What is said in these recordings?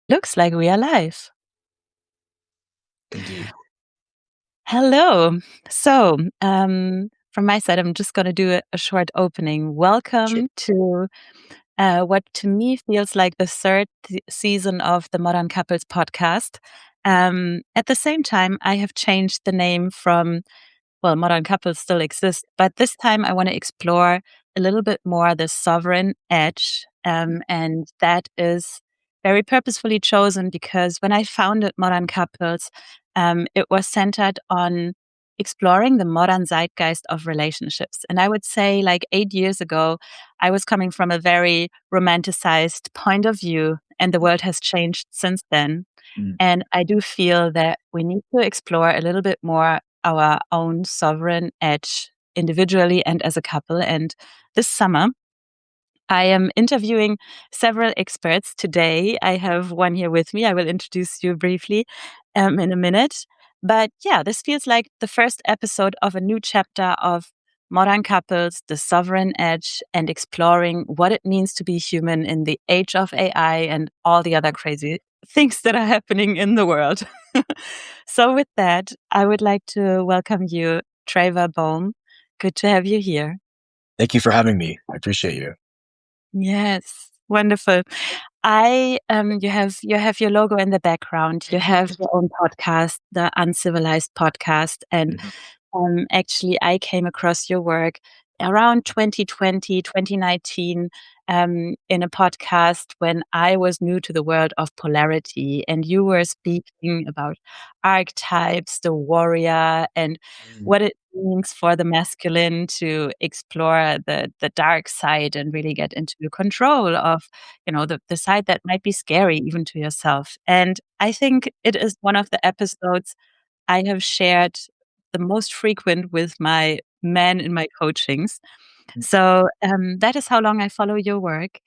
Looks like we are live. Indeed. Hello. So, from my side, I'm just going to do a short opening. Sure. Welcome to what to me feels like the third season of the Modern Couples podcast. At the same time, I have changed the name from, well, Modern Couples still exist, but this time I want to explore a little bit more the sovereign edge. And that is very purposefully chosen because when I founded Modern Couples, it was centered on exploring the modern zeitgeist of relationships. And I would say, like 8 years ago, I was coming from a very romanticized point of view, and the world has changed since then. Mm. And I do feel that we need to explore a little bit more our own sovereign edge individually and as a couple. And this summer, I am interviewing several experts today. I have one here with me. I will introduce you briefly in a minute. But yeah, this feels like the first episode of a new chapter of modern couples, the sovereign edge, and exploring what it means to be human in the age of AI and all the other crazy things that are happening in the world. So, with that, I would like to welcome you, Traver Boehm. Good to have you here. Thank you for having me. I appreciate you. Yes, wonderful. You have your logo in the background. You have your own podcast, the Uncivilized podcast, and Mhm. actually, I came across your work around 2020, 2019, in a podcast when I was new to the world of polarity. And you were speaking about archetypes, the warrior, and Mm. what it means for the masculine to explore the dark side and really get into control of, the side that might be scary even to yourself. And I think it is one of the episodes I have shared the most frequent with my men in my coachings. So that is how long I follow your work.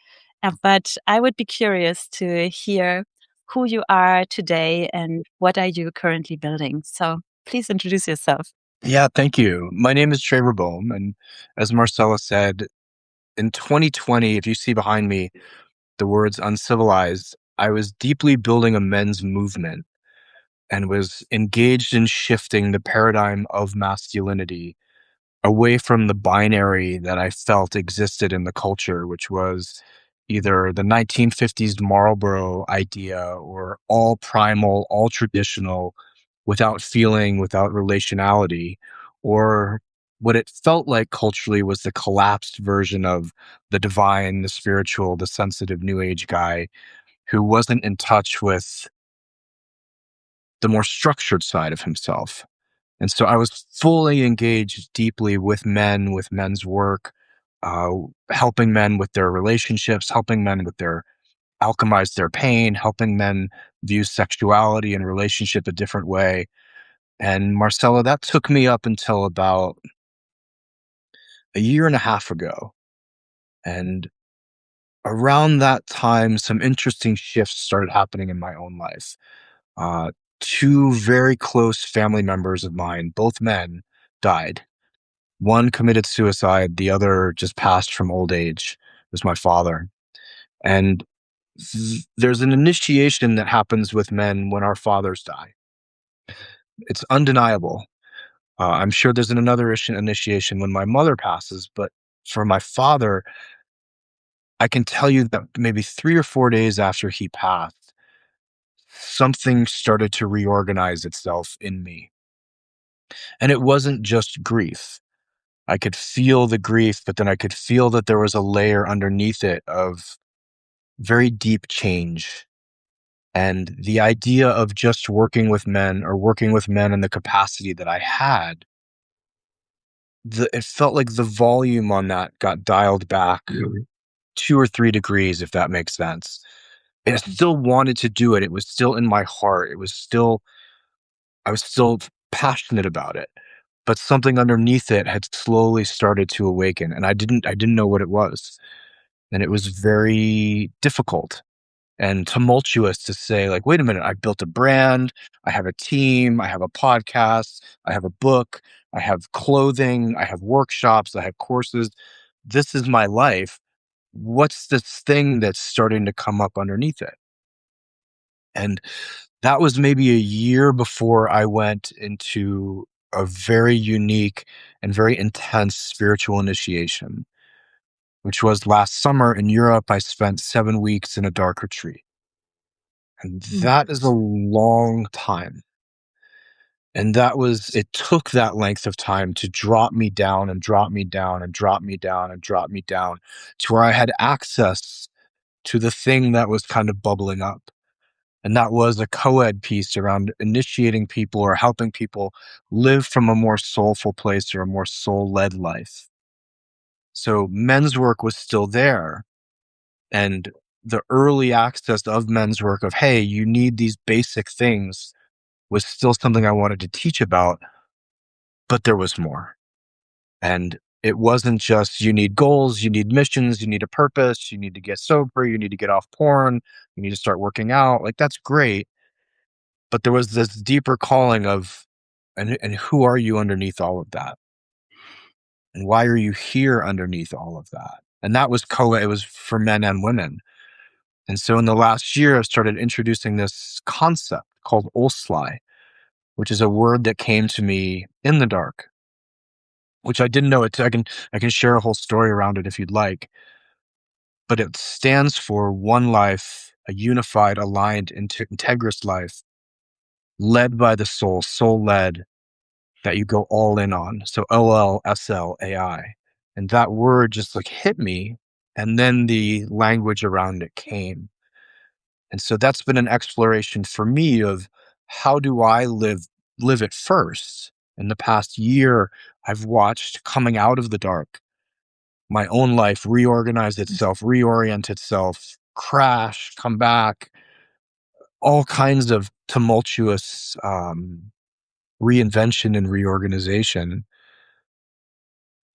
But I would be curious to hear who you are today and what are you currently building. So please introduce yourself. Yeah, thank you. My name is Traver Boehm, and as Marcella said, in 2020, if you see behind me the words uncivilized, I was deeply building a men's movement and was engaged in shifting the paradigm of masculinity away from the binary that I felt existed in the culture, which was either the 1950s Marlboro idea or all primal, all traditional, without feeling, without relationality, or what it felt like culturally was the collapsed version of the divine, the spiritual, the sensitive new age guy who wasn't in touch with the more structured side of himself. And so I was fully engaged deeply with men's work, uh, helping men with their relationships, helping men with their alchemize their pain, helping men view sexuality and relationship a different way. And Marcella, that took me up until about a year and a half ago. And around that time, some interesting shifts started happening in my own life. Uh, Two very close family members of mine, both men, died. One committed suicide, the other just passed from old age. It was my father. And there's an initiation that happens with men when our fathers die. It's undeniable. I'm sure there's another initiation when my mother passes, but for my father, I can tell you that maybe 3 or 4 days after he passed, something started to reorganize itself in me. And it wasn't just grief. I could feel the grief, but then I could feel that there was a layer underneath it of very deep change. And the idea of just working with men or working with men in the capacity that I had, it felt like the volume on that got dialed back 2 or 3 degrees, if that makes sense. And I still wanted to do it. It was still in my heart. I was still passionate about it, but something underneath it had slowly started to awaken. And I didn't know what it was. And it was very difficult and tumultuous to say, like, wait a minute, I built a brand, I have a team, I have a podcast, I have a book, I have clothing, I have workshops, I have courses. This is my life. What's this thing that's starting to come up underneath it? And that was maybe a year before I went into a very unique and very intense spiritual initiation, which was last summer in Europe. I spent 7 weeks in a dark retreat. And Mm. that is a long time. And it took that length of time to drop me down and drop me down and drop me down and drop me down to where I had access to the thing that was kind of bubbling up. And that was a co-ed piece around initiating people or helping people live from a more soulful place or a more soul-led life. So men's work was still there. And the early access of men's work of, hey, you need these basic things was still something I wanted to teach about, but there was more. And it wasn't just you need goals, you need missions, you need a purpose, you need to get sober, you need to get off porn, you need to start working out. Like, that's great. But there was this deeper calling of, and who are you underneath all of that? And why are you here underneath all of that? And that was it was for men and women. And so in the last year, I've started introducing this concept called Olsli, which is a word that came to me in the dark, which I didn't know it. I can share a whole story around it if you'd like, but it stands for one life, a unified, aligned, integrous life, led by the soul led, that you go all in on. So OLSLAI. And that word just like hit me. And then the language around it came. And so that's been an exploration for me of how do I live it first. In the past year, I've watched coming out of the dark, my own life reorganize itself, reorient itself, crash, come back, all kinds of tumultuous reinvention and reorganization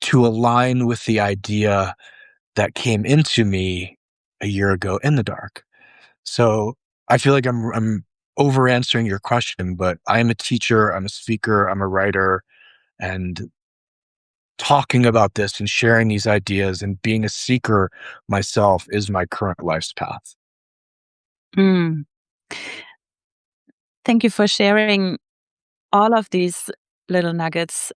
to align with the idea that came into me a year ago in the dark. So I feel like I'm over answering your question, but I am a teacher, I'm a speaker, I'm a writer, and talking about this and sharing these ideas and being a seeker myself is my current life's path. Mm. Thank you for sharing all of these little nuggets.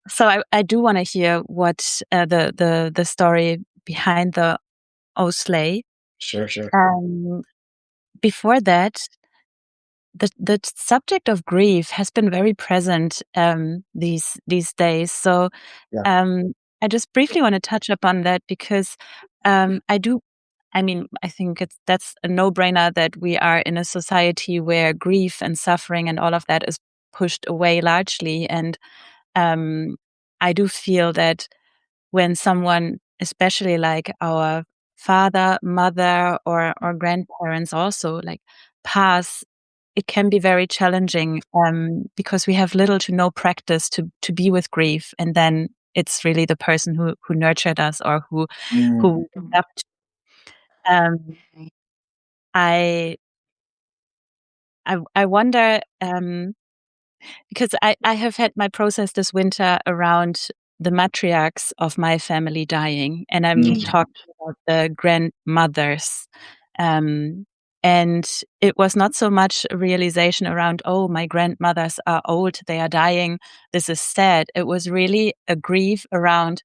So I do want to hear what the story behind the Osley. Sure, sure. Before that, the subject of grief has been very present these days. So Yeah. I just briefly want to touch upon that because I do. I mean, I think that's a no-brainer that we are in a society where grief and suffering and all of that is pushed away largely. And I do feel that when someone, especially like our father, mother, or grandparents also like pass, it can be very challenging because we have little to no practice to be with grief, and then it's really the person who nurtured us or who loved. Um, I I wonder because I have had my process this winter around the matriarchs of my family dying, and I'm talking about the grandmothers. Um, and it was not so much a realization around, oh, my grandmothers are old, they are dying, this is sad. It was really a grief around,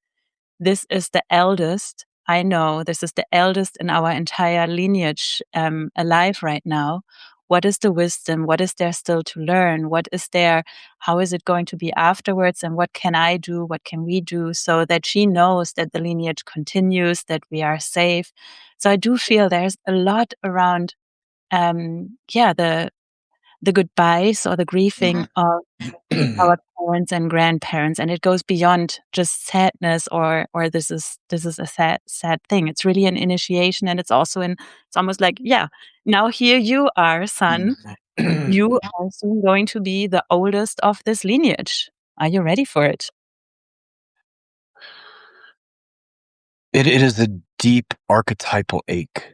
this is the eldest. I know this is the eldest in our entire lineage alive right now. What is the wisdom? What is there still to learn? What is there? How is it going to be afterwards? And what can I do? What can we do so that she knows that the lineage continues, that we are safe? So I do feel there's a lot around, the goodbyes or the grieving of our parents and grandparents, and it goes beyond just sadness or this is a sad thing. It's really an initiation, and it's almost like, yeah, now here you are, son. You are soon going to be the oldest of this lineage. Are you ready for it? It is a deep archetypal ache,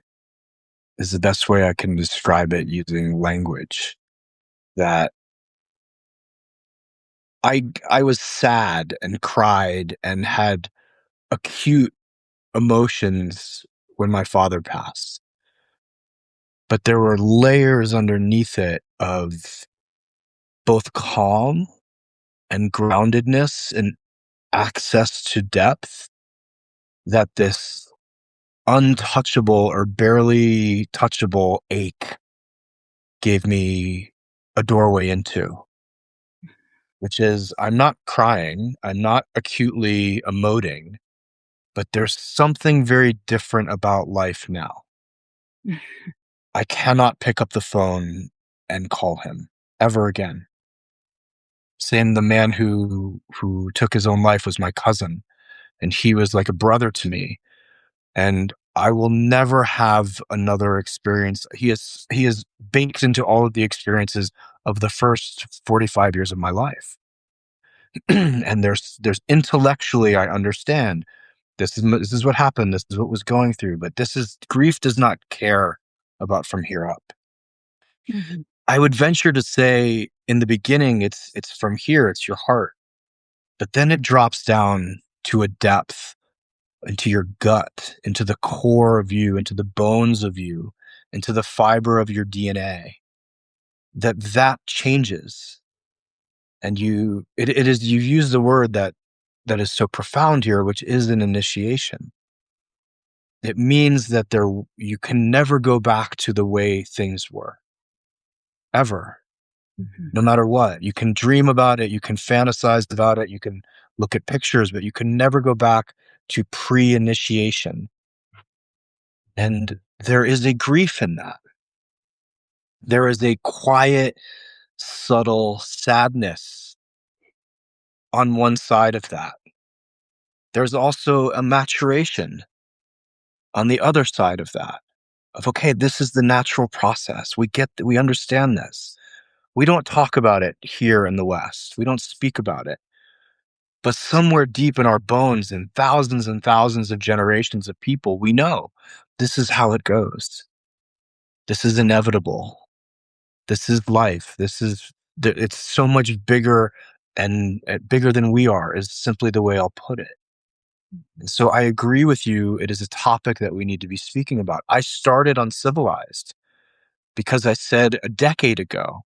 is the best way I can describe it using language. That I was sad and cried and had acute emotions when my father passed. but there were layers underneath it of both calm and groundedness and access to depth that this untouchable or barely touchable ache gave me a doorway into, which is I'm not crying, I'm not acutely emoting, but there's something very different about life now. I cannot pick up the phone and call him ever again. Same, the man who took his own life was my cousin, and he was like a brother to me. And I will never have another experience. He is baked into all of the experiences of the first 45 years of my life. And there's intellectually I understand this is what happened, this is what was going through, but this is grief does not care about from here up. Mhm. I would venture to say in the beginning it's from here, it's your heart. But then it drops down to a depth, into your gut, into the core of you, into the bones of you, into the fiber of your DNA, that changes. And it is, you use the word that is so profound here, which is an initiation. It means that you can never go back to the way things were, ever, Mhm. no matter what. You can dream about it, you can fantasize about it, you can look at pictures, but you can never go back to pre-initiation. And there is a grief in that. There is a quiet, subtle sadness on one side of that. There's also a maturation on the other side of that. Of, okay, this is the natural process. We understand this. We don't talk about it here in the West. We don't speak about it. But somewhere deep in our bones, in thousands and thousands of generations of people, we know this is how it goes. This is inevitable. This is life. It's so much bigger and bigger than we are, is simply the way I'll put it. And so I agree with you. It is a topic that we need to be speaking about. I started Uncivilized because I said a decade ago,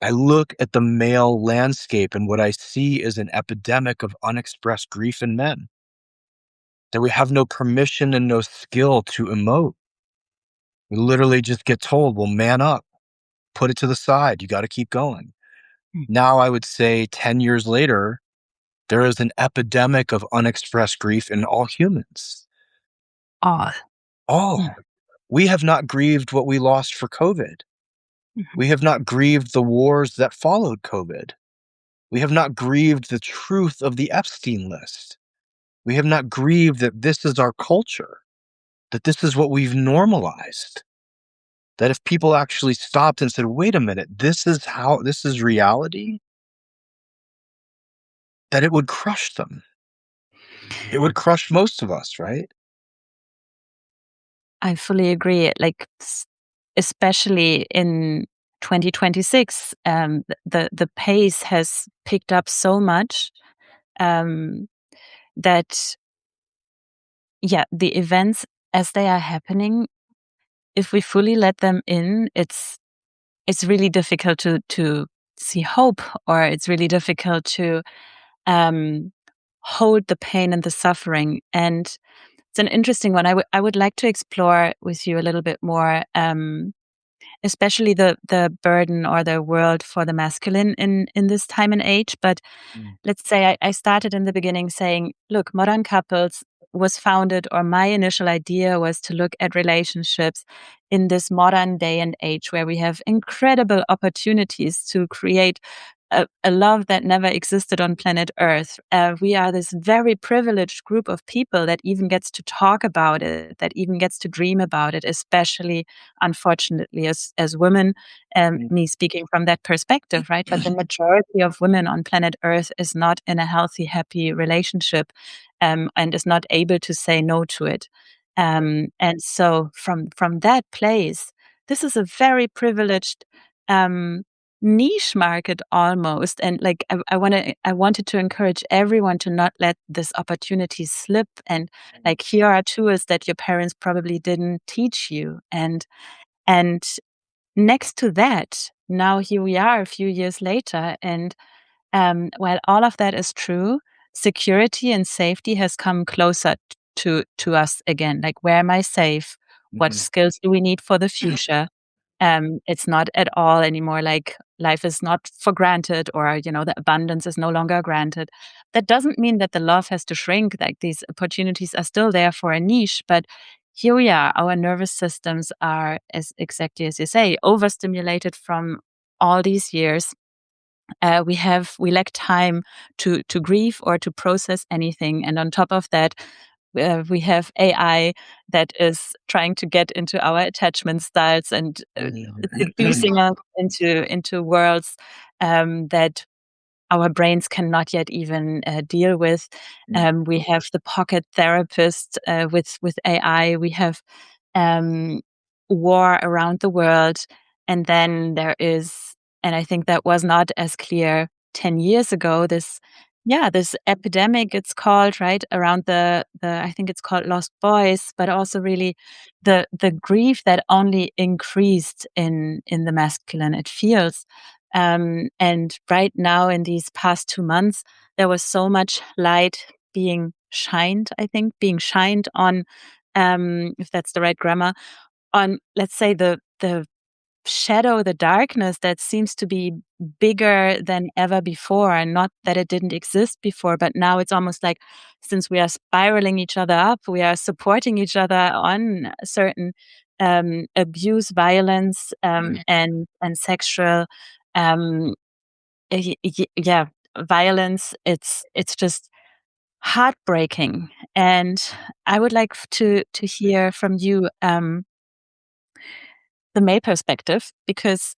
I look at the male landscape and what I see is an epidemic of unexpressed grief in men, that we have no permission and no skill to emote. We literally just get told, well, man up, put it to the side. You got to keep going. Mm. Now, I would say 10 years later, there is an epidemic of unexpressed grief in all humans. All. All. Mm. We have not grieved what we lost for COVID. Mhm. We have not grieved the wars that followed COVID. We have not grieved the truth of the Epstein list. We have not grieved that this is our culture, that this is what we've normalized. That if people actually stopped and said, wait a minute, this is reality, that it would crush them. It would crush most of us, right? I fully agree. Like, especially in 2026, the pace has picked up so much, um, that, yeah, the events as they are happening, if we fully let them in, it's really difficult to see hope, or it's really difficult to um, hold the pain and the suffering. And it's an interesting one. I would like to explore with you a little bit more, especially the burden or the world for the masculine in this time and age. But Mm. let's say I started in the beginning saying, look, modern couples was founded, or my initial idea was to look at relationships in this modern day and age where we have incredible opportunities to create a love that never existed on planet Earth. We are this very privileged group of people that even gets to talk about it, that even gets to dream about it, especially, unfortunately, as women, Mm. me speaking from that perspective, right? But the majority of women on planet Earth is not in a healthy, happy relationship, and is not able to say no to it. And so from that place, this is a very privileged, um, niche market almost. And like, I wanted to encourage everyone to not let this opportunity slip. And like, here are tools that your parents probably didn't teach you. And And next to that, now here we are a few years later, and while all of that is true, security and safety has come closer to us again. Like, where am I safe? What Mhm. skills do we need for the future? It's not at all anymore like life is not for granted, or the abundance is no longer granted. That doesn't mean that the love has to shrink. Like, these opportunities are still there for a niche, but here we are. Our nervous systems are, as exactly as you say, overstimulated from all these years. We lack time to grieve or to process anything, and on top of that, we have AI that is trying to get into our attachment styles and seducing us into worlds that our brains cannot yet even deal with. We have the pocket therapist with AI. We have um, war around the world, and then there is, and I think that was not as clear 10 years ago. This epidemic, it's called, right, around the I think it's called lost boys, but also really the grief that only increased in the masculine. It feels. And right now, in these past 2 months, there was so much light being shined, I think, being shined on, if that's the right grammar, on, let's say, the shadow, the darkness that seems to be bigger than ever before. And not that it didn't exist before, but now it's almost like, since we are spiraling each other up, we are supporting each other on certain abuse, violence, and sexual, um, yeah, violence. It's just heartbreaking. And I would like to hear from you the male perspective, because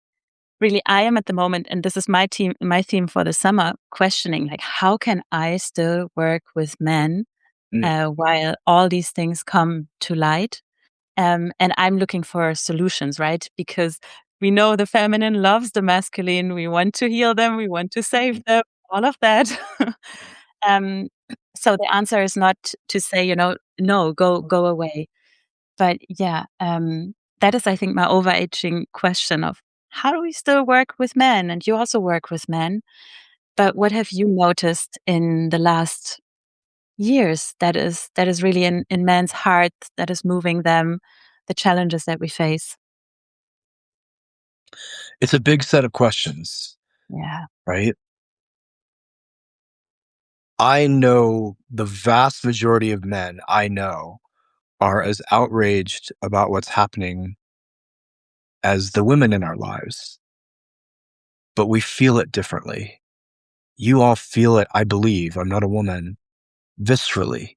really I am at the moment, and this is my theme for the summer, questioning, like, how can I still work with men while all these things come to light? And I'm looking for solutions, right? Because we know the feminine loves the masculine. We want to heal them. We want to save them. All of that. um, so the answer is not to say, no, go away. But yeah, that is, I think, my overarching question of, how do we still work with men? And you also work with men. But what have you noticed in the last years that is really in men's heart, that is moving them, the challenges that we face? It's a big set of questions, Yeah. right? I know the vast majority of men I know are as outraged about what's happening as the women in our lives, but we feel it differently. You all feel it, I believe, I'm not a woman, viscerally.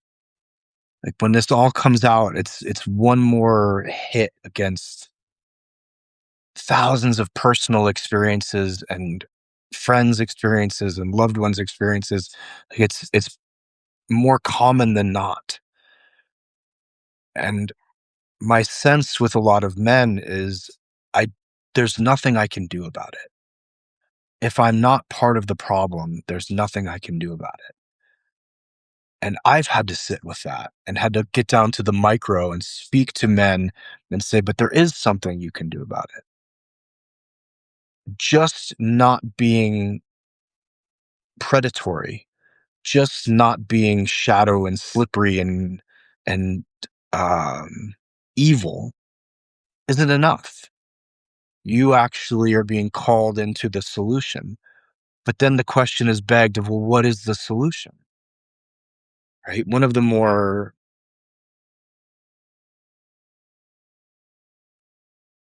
Like, when this all comes out, it's one more hit against thousands of personal experiences and friends' experiences and loved ones' experiences. Like, it's more common than not. And my sense with a lot of men is, I there's nothing I can do about it. If I'm not part of the problem, there's nothing I can do about it. And I've had to sit with that and had to get down to the micro and speak to men and say, but there is something you can do about it. Just not being predatory, just not being shadow and slippery and um, evil isn't enough. You actually are being called into the solution. But then the question is begged of, well, what is the solution? Right? One of the more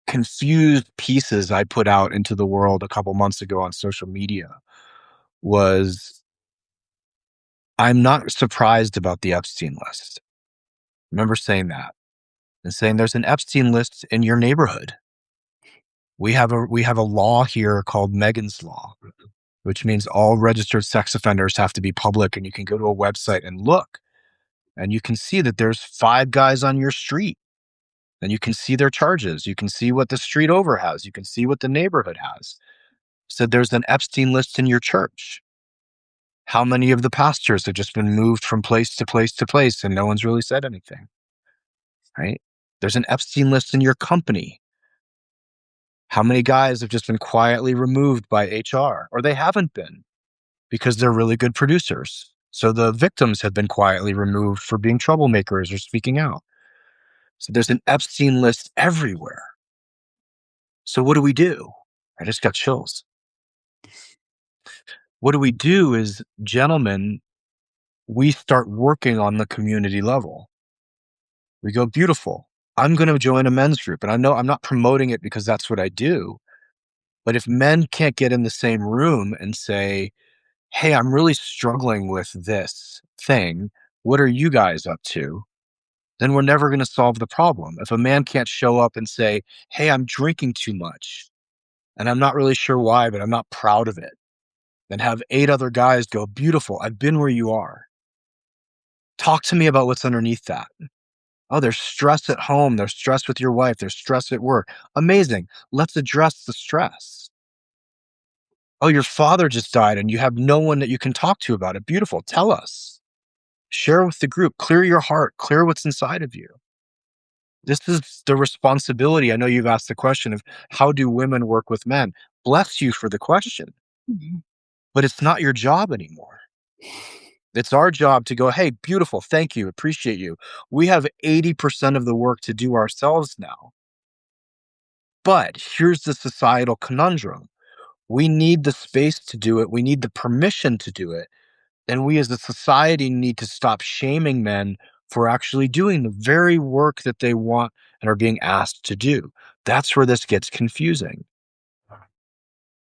confused pieces I put out into the world a couple months ago on social media was, I'm not surprised about the Epstein list. I remember saying that and saying, there's an Epstein list in your neighborhood. We have a law here called Megan's Law, which means all registered sex offenders have to be public, and you can go to a website and look, and you can see that there's 5 guys on your street, and you can see their charges. You can see what the street over has. You can see what the neighborhood has. So there's an Epstein list in your church. How many of the pastors have just been moved from place to place to place and no one's really said anything, right? There's an Epstein list in your company. How many guys have just been quietly removed by HR, or they haven't been because they're really good producers? So the victims have been quietly removed for being troublemakers or speaking out. So there's an Epstein list everywhere. So what do we do? I just got chills. What do we do is, gentlemen, we start working on the community level. We go, beautiful. I'm going to join a men's group. And I know I'm not promoting it because that's what I do. But if men can't get in the same room and say, hey, I'm really struggling with this thing, what are you guys up to? Then we're never going to solve the problem. If a man can't show up and say, hey, I'm drinking too much and I'm not really sure why, but I'm not proud of it, then have 8 other guys go, beautiful, I've been where you are. Talk to me about what's underneath that. Oh, there's stress at home. There's stress with your wife. There's stress at work. Amazing. Let's address the stress. Oh, your father just died and you have no one that you can talk to about it. Beautiful. Tell us. Share with the group. Clear your heart. Clear what's inside of you. This is the responsibility. I know you've asked the question of how do women work with men? Bless you for the question, Mhm. but it's not your job anymore. It's our job to go, hey, beautiful. Thank you. Appreciate you. We have 80% of the work to do ourselves now. But here's the societal conundrum. We need the space to do it. We need the permission to do it. And we as a society need to stop shaming men for actually doing the very work that they want and are being asked to do. That's where this gets confusing,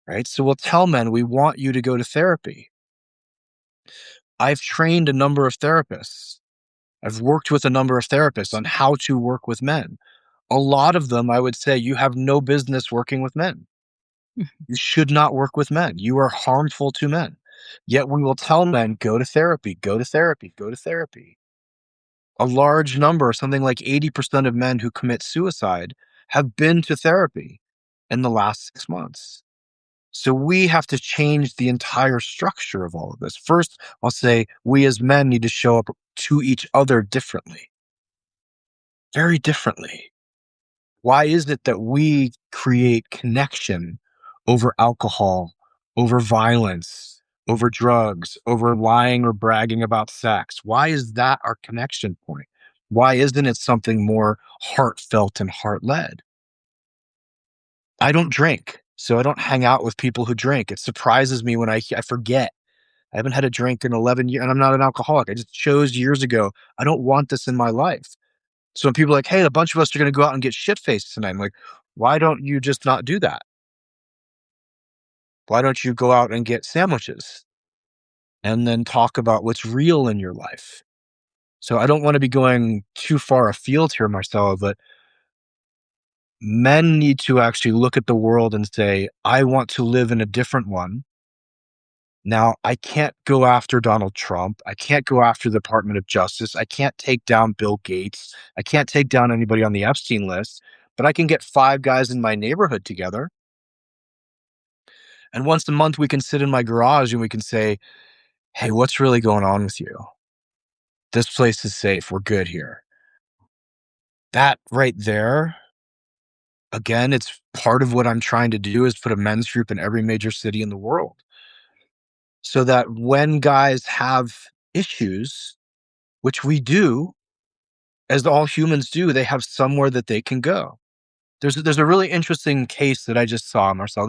right? So we'll tell men, we want you to go to therapy. I've trained a number of therapists. I've worked with a number of therapists on how to work with men. A lot of them, I would say, you have no business working with men. You should not work with men. You are harmful to men. Yet we will tell men, go to therapy, go to therapy, go to therapy. A large number, something like 80% of men who commit suicide have been to therapy in the last 6 months. So we have to change the entire structure of all of this. First, I'll say we as men need to show up to each other differently, very differently. Why is it that we create connection over alcohol, over violence, over drugs, over lying or bragging about sex? Why is that our connection point? Why isn't it something more heartfelt and heart led? I don't drink, so I don't hang out with people who drink. It surprises me when I forget. I haven't had a drink in 11 years, and I'm not an alcoholic. I just chose years ago. I don't want this in my life. So when people are like, hey, a bunch of us are going to go out and get shit faced tonight, I'm like, why don't you just not do that? Why don't you go out and get sandwiches and then talk about what's real in your life? So I don't want to be going too far afield here, Marcella, but men need to actually look at the world and say, I want to live in a different one. Now, I can't go after Donald Trump. I can't go after the Department of Justice. I can't take down Bill Gates. I can't take down anybody on the Epstein list, but I can get 5 guys in my neighborhood together. And once a month, we can sit in my garage and we can say, hey, what's really going on with you? This place is safe. We're good here. That right there, again, it's part of what I'm trying to do is put a men's group in every major city in the world so that when guys have issues, which we do, as all humans do, they have somewhere that they can go. There's a really interesting case that I just saw, Marcel.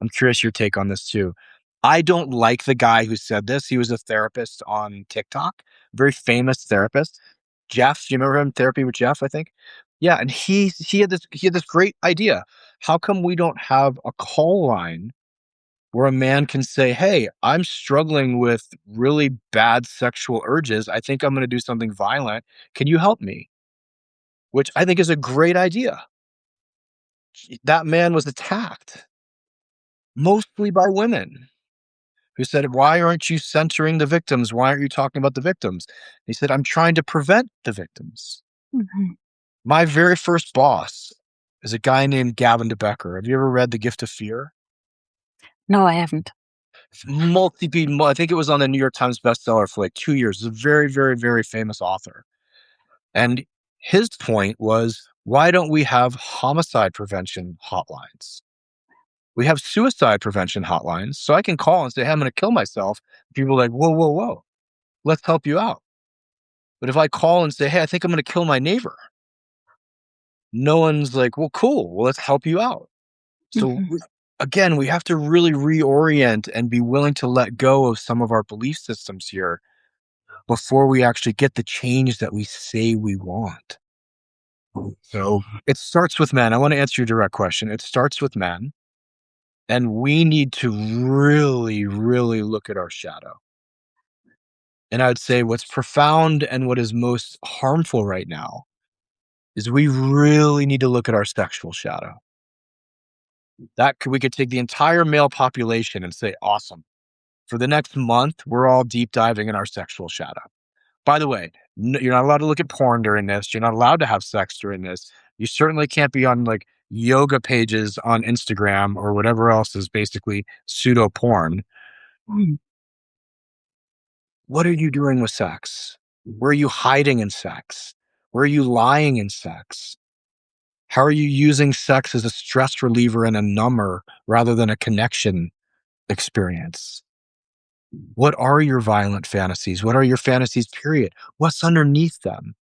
I'm curious your take on this too. I don't like the guy who said this. He was a therapist on TikTok, very famous therapist. Jeff, do you remember him? Therapy with Jeff, I think. Yeah, and he had this great idea. How come we don't have a call line where a man can say, "Hey, I'm struggling with really bad sexual urges. I think I'm going to do something violent. Can you help me?" Which I think is a great idea. That man was attacked mostly by women who said, why aren't you centering the victims? Why aren't you talking about the victims? He said, I'm trying to prevent the victims. Mhm. My very first boss is a guy named Gavin DeBecker. Have you ever read The Gift of Fear? No, I haven't. I think it was on the New York Times bestseller for like 2 years. He's a very, very, very famous author. And His point was, why don't we have homicide prevention hotlines? We have suicide prevention hotlines, so I can call and say, hey, I'm going to kill myself. People are like, whoa, whoa, whoa, let's help you out. But if I call and say, hey, I think I'm going to kill my neighbor, no one's like, well, cool, well, let's help you out. So Mhm. again, we have to really reorient and be willing to let go of some of our belief systems here before we actually get the change that we say we want. So it starts with men. I want to answer your direct question. It starts with men. And we need to really, really look at our shadow. And I would say what's profound and what is most harmful right now is we really need to look at our sexual shadow. We could take the entire male population and say, awesome. For the next month, we're all deep diving in our sexual shadow. By the way, you're not allowed to look at porn during this. You're not allowed to have sex during this. You certainly can't be on like yoga pages on Instagram or whatever else is basically pseudo porn. Mm. What are you doing with sex? Where are you hiding in sex? Where are you lying in sex? How are you using sex as a stress reliever and a number rather than a connection experience? What are your violent fantasies? What are your fantasies, period? What's underneath them?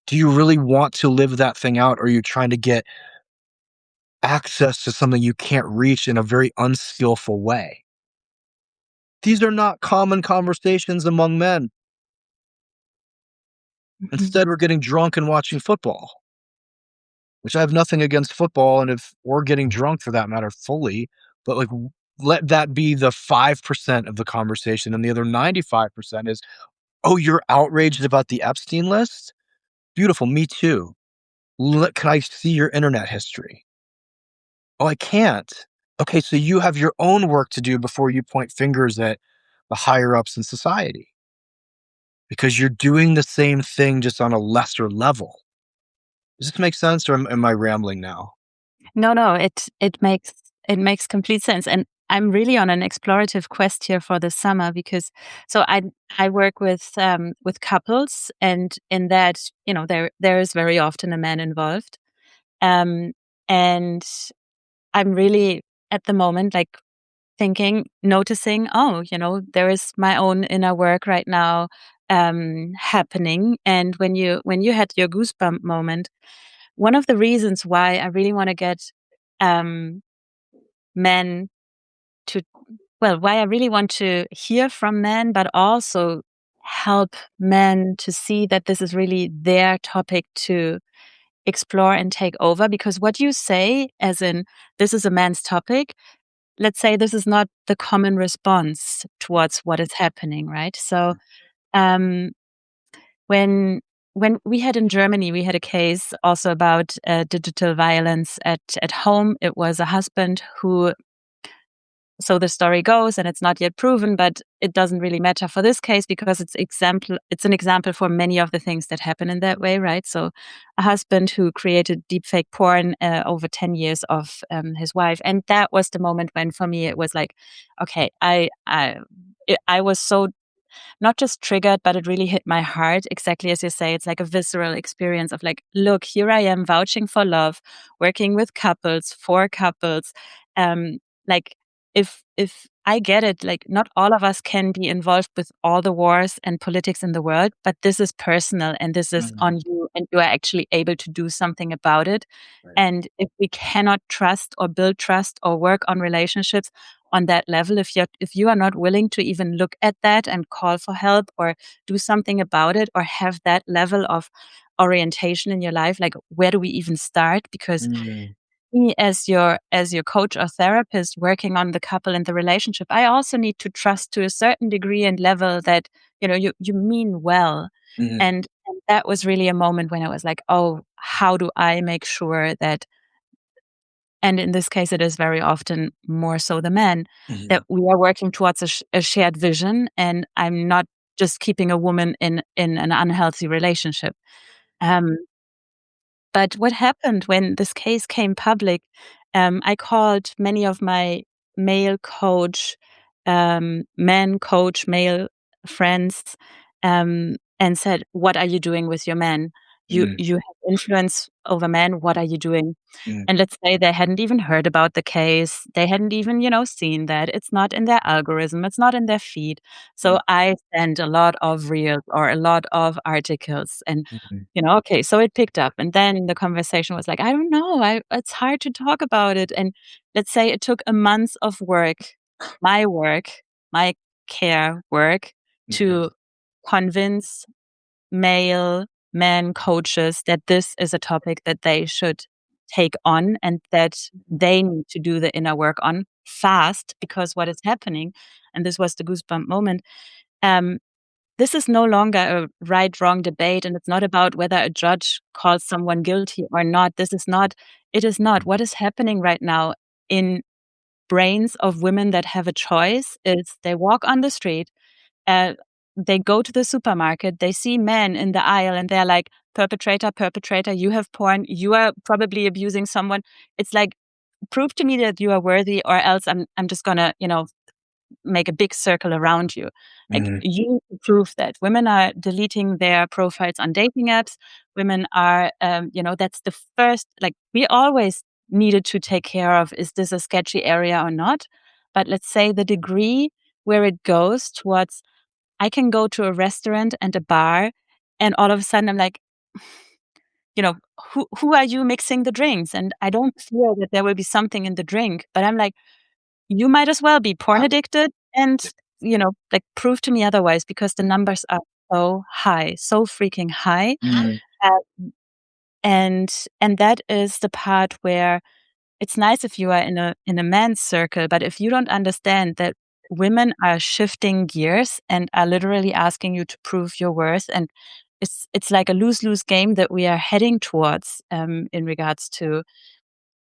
Do you really want to live that thing out, or are you trying to get access to something you can't reach in a very unskillful way? These are not common conversations among men. Mhm. Instead, we're getting drunk and watching football, which I have nothing against football or getting drunk for that matter fully, but like let that be the 5% of the conversation. And the other 95% is, oh, you're outraged about the Epstein list? Beautiful. Me too. Can I see your internet history? Oh, I can't. Okay, so you have your own work to do before you point fingers at the higher ups in society because you're doing the same thing just on a lesser level. Does this make sense, or am I rambling now? No, no, it makes complete sense, and I'm really on an explorative quest here for the summer because I work with couples, and in that, there is very often a man involved, um, and I'm really at the moment like thinking, noticing, oh, there is my own inner work right now happening, and when you had your goosebump moment, one of the reasons why I really want to get um, men to, well, why I really want to hear from men, but also help men to see that this is really their topic to explore and take over. Because what you say, as in, this is a man's topic, let's say this is not the common response towards what is happening, right? So, um, when when we had in Germany, we had a case also about digital violence at home. It was a husband who, so the story goes, and it's not yet proven, but it doesn't really matter for this case because it's an example for many of the things that happen in that way, right? So a husband who created deepfake porn over 10 years of his wife, and that was the moment when for me it was like, okay, I was so not just triggered, but it really hit my heart. Exactly as you say, it's like a visceral experience of like, look, here I am vouching for love, working with couples, for couples. Like if I get it, like not all of us can be involved with all the wars and politics in the world, but this is personal and this is Mm, on you and you are actually able to do something about it. right. And if we cannot trust or build trust or work on relationships on that level, if you are not willing to even look at that and call for help or do something about it or have that level of orientation in your life, like where do we even start? Because Mm, me as your coach or therapist working on the couple and the relationship, I also need to trust to a certain degree and level that you mean well. mhm, And that was really a moment when I was like, oh, how do I make sure that, and in this case, it is very often more so the men, mhm, that we are working towards a shared vision, and I'm not just keeping a woman in an unhealthy relationship. Um, but what happened when this case came public, I called many of my male coach, men coach, male friends, and said, "What are you doing with your men? Mm, you have influence over men, what are you doing? mm, And let's say they hadn't even heard about the case. They hadn't even, seen that. It's not in their algorithm. It's not in their feed. mm, So I sent a lot of reels or a lot of articles and, mhm, okay, so it picked up. And then the conversation was like, I don't know. It's hard to talk about it. And let's say it took a month of work, my care work mhm, to convince male men coaches that this is a topic that they should take on and that they need to do the inner work on fast because what is happening, and this was the goosebump moment, um, this is no longer a right wrong debate and it's not about whether a judge calls someone guilty or not. It is not. What is happening right now in brains of women that have a choice is they walk on the street, uh, they go to the supermarket, they see men in the aisle, and they're like, perpetrator, perpetrator, you have porn, you are probably abusing someone. It's like, prove to me that you are worthy, or else I'm just gonna, make a big circle around you. Like, mhm, you need to prove that. Women are deleting their profiles on dating apps. Women are, that's the first, like, we always needed to take care of, is this a sketchy area or not? But let's say the degree where it goes towards, I can go to a restaurant and a bar, and all of a sudden I'm like, who are you mixing the drinks? And I don't fear that there will be something in the drink, but I'm like, you might as well be porn addicted and, like, prove to me otherwise because the numbers are so high, so freaking high. mhm, Uh, and that is the part where it's nice if you are in a man's circle, but if you don't understand that women are shifting gears and are literally asking you to prove your worth, and it's like a lose-lose game that we are heading towards, in regards to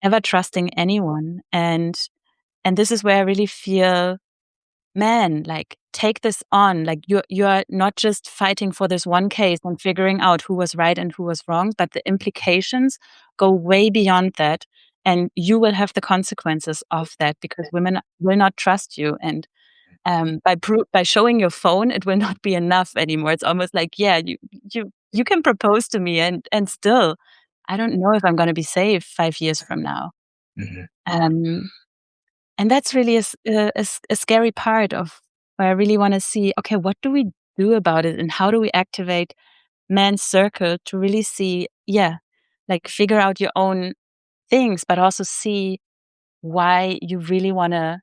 ever trusting anyone. And this is where I really feel, man, like, take this on. Like, you're not just fighting for this one case and figuring out who was right and who was wrong, but the implications go way beyond that. And you will have the consequences of that because women will not trust you. And by showing your phone, it will not be enough anymore. It's almost like, yeah, you can propose to me, and still, I don't know if I'm going to be safe 5 years from now. mhm. Um, and that's really a scary part of where I really wanna see, okay, what do we do about it, and how do we activate men's circle to really see, yeah, like, figure out your own things, but also see why you really wanna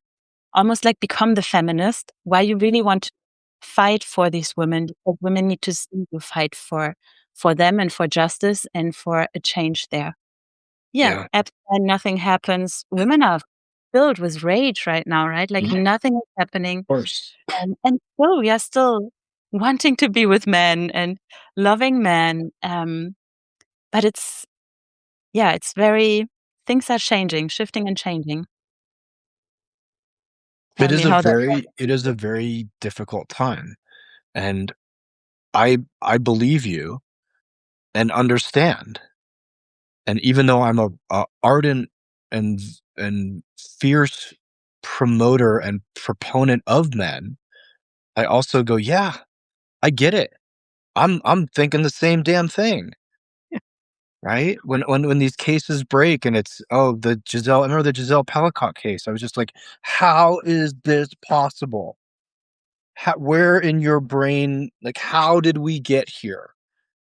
almost, like, become the feminist, why you really want to fight for these women, because women need to see you fight for them and for justice and for a change there. Yeah, Yeah, Epstein, nothing happens. Women are filled with rage right now, right? Like, of nothing is happening, course. and still we are still wanting to be with men and loving men, but it's, yeah, it's very, things are changing, shifting and changing. Tell me how that. It is a very difficult time, and I believe you and understand, and even though I'm a ardent and and fierce promoter and proponent of men, I also go, "Yeah, I get it. I'm thinking the same damn thing." Right? When these cases break and it's, oh, the Giselle I remember the Giselle Pelicot case. I was just like, "How is this possible? How where in your brain like, how did we get here?"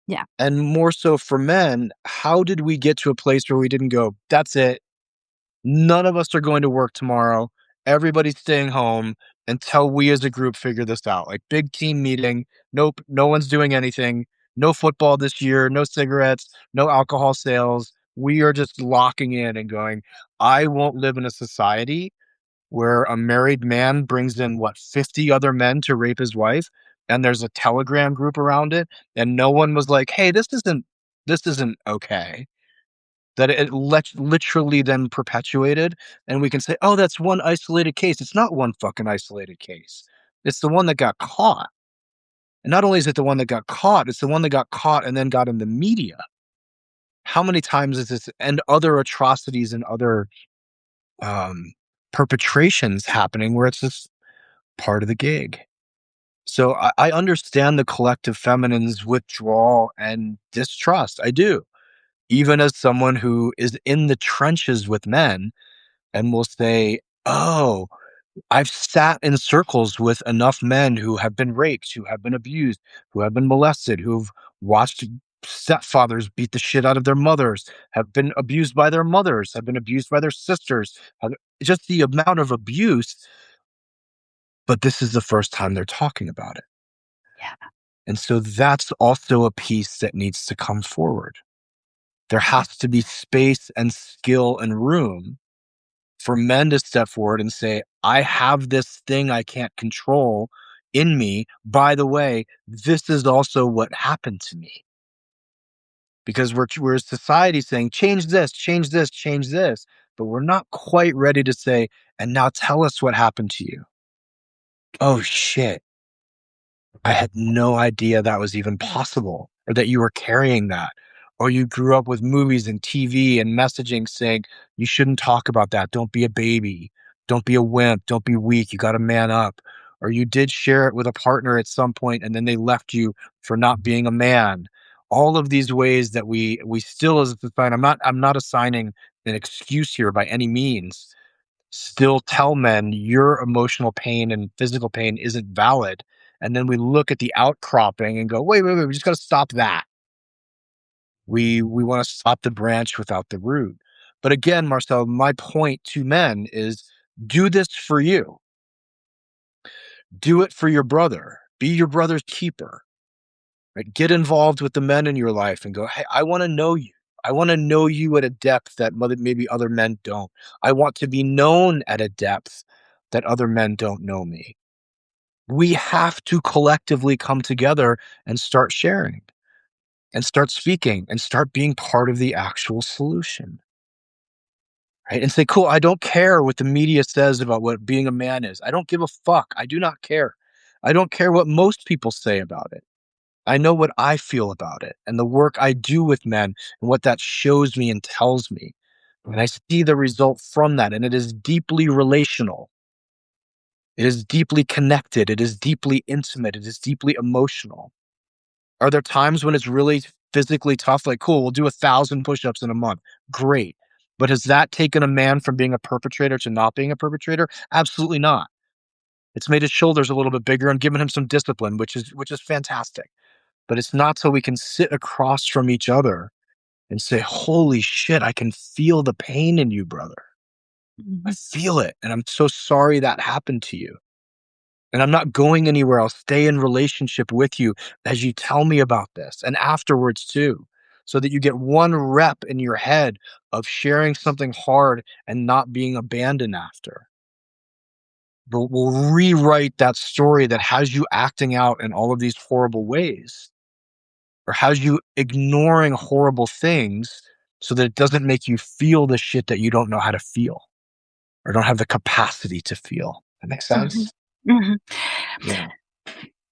Yeah, And more so for men, how did we get to a place where we didn't go, "That's it. None of us are going to work tomorrow. Everybody's staying home until we as a group figure this out." Like, big team meeting. Nope, no one's doing anything. No football this year, no cigarettes, no alcohol sales. We are just locking in and going, I won't live in a society where a married man brings in, what, 50 other men to rape his wife, and there's a Telegram group around it, and no one was like, "Hey, this isn't okay." That it literally then perpetuated, and we can say, "Oh, that's one isolated case." It's not one fucking isolated case. It's the one that got caught, and not only is it the one that got caught, it's the one that got caught and then got in the media. How many times is this and other atrocities and other, um, perpetrations happening where it's just part of the gig? So I understand the collective feminine's withdrawal and distrust. I do. Even as someone who is in the trenches with men and will say, oh, I've sat in circles with enough men who have been raped, who have been abused, who have been molested, who've watched stepfathers beat the shit out of their mothers, have been abused by their mothers, have been abused by their sisters. Just the amount of abuse, but this is the first time they're talking about it. Yeah. And so that's also a piece that needs to come forward. There has to be space and skill and room for men to step forward and say, I have this thing I can't control in me. By the way, this is also what happened to me. Because we're a society saying, change this, change this, change this. But we're not quite ready to say, and now tell us what happened to you. Oh, shit. I had no idea that was even possible or that you were carrying that. Or you grew up with movies and TV and messaging saying, you shouldn't talk about that. Don't be a baby. Don't be a wimp. Don't be weak. You got to man up. Or you did share it with a partner at some point and then they left you for not being a man. All of these ways that we still as a society, I'm not assigning an excuse here by any means, still tell men your emotional pain and physical pain isn't valid. And then we look at the outcropping and go, wait, we just got to stop that. We want to stop the branch without the root. But again, Marcel, my point to men is do this for you. Do it for your brother. Be your brother's keeper. Right? Get involved with the men in your life and go, hey, I want to know you. I want to know you at a depth that maybe other men don't. I want to be known at a depth that other men don't know me. We have to collectively come together and start sharing and start speaking and start being part of the actual solution. Right? And say, cool, I don't care what the media says about what being a man is. I don't give a fuck. I do not care. I don't care what most people say about it. I know what I feel about it and the work I do with men and what that shows me and tells me. And I see the result from that. And it is deeply relational. It is deeply connected. It is deeply intimate. It is deeply emotional. Are there times when it's really physically tough? Like, cool, we'll do 1,000 push-ups in a month. Great. But has that taken a man from being a perpetrator to not being a perpetrator? Absolutely not. It's made his shoulders a little bit bigger and given him some discipline, which is fantastic. But it's not so we can sit across from each other and say, holy shit, I can feel the pain in you, brother. I feel it. And I'm so sorry that happened to you. And I'm not going anywhere. I'll stay in relationship with you as you tell me about this and afterwards too, so that you get one rep in your head of sharing something hard and not being abandoned after. But we'll rewrite that story that has you acting out in all of these horrible ways or has you ignoring horrible things so that it doesn't make you feel the shit that you don't know how to feel or don't have the capacity to feel. That makes sense? Mhm. Yeah.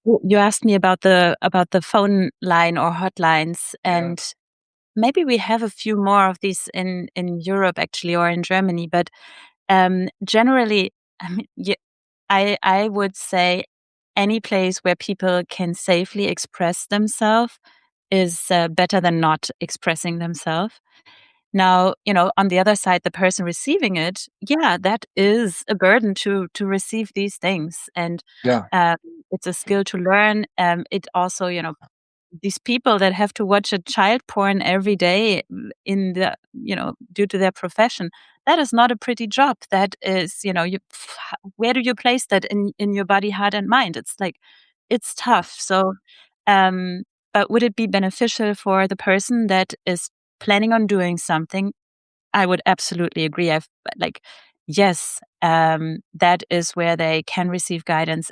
You asked me about the phone line or hotlines, and maybe we have a few more of these in Europe actually, or in Germany. But generally, I mean, I would say any place where people can safely express themselves is better than not expressing themselves. Now, on the other side, the person receiving it, yeah, that is a burden to receive these things, and Yeah. um, it's a skill to learn. It also, these people that have to watch a child porn every day in the, due to their profession, that is not a pretty job. That is, where do you place that in your body, heart, and mind? It's like, it's tough. So, um, but would it be beneficial for the person that is planning on doing something? I would absolutely agree. Yes, that is where they can receive guidance.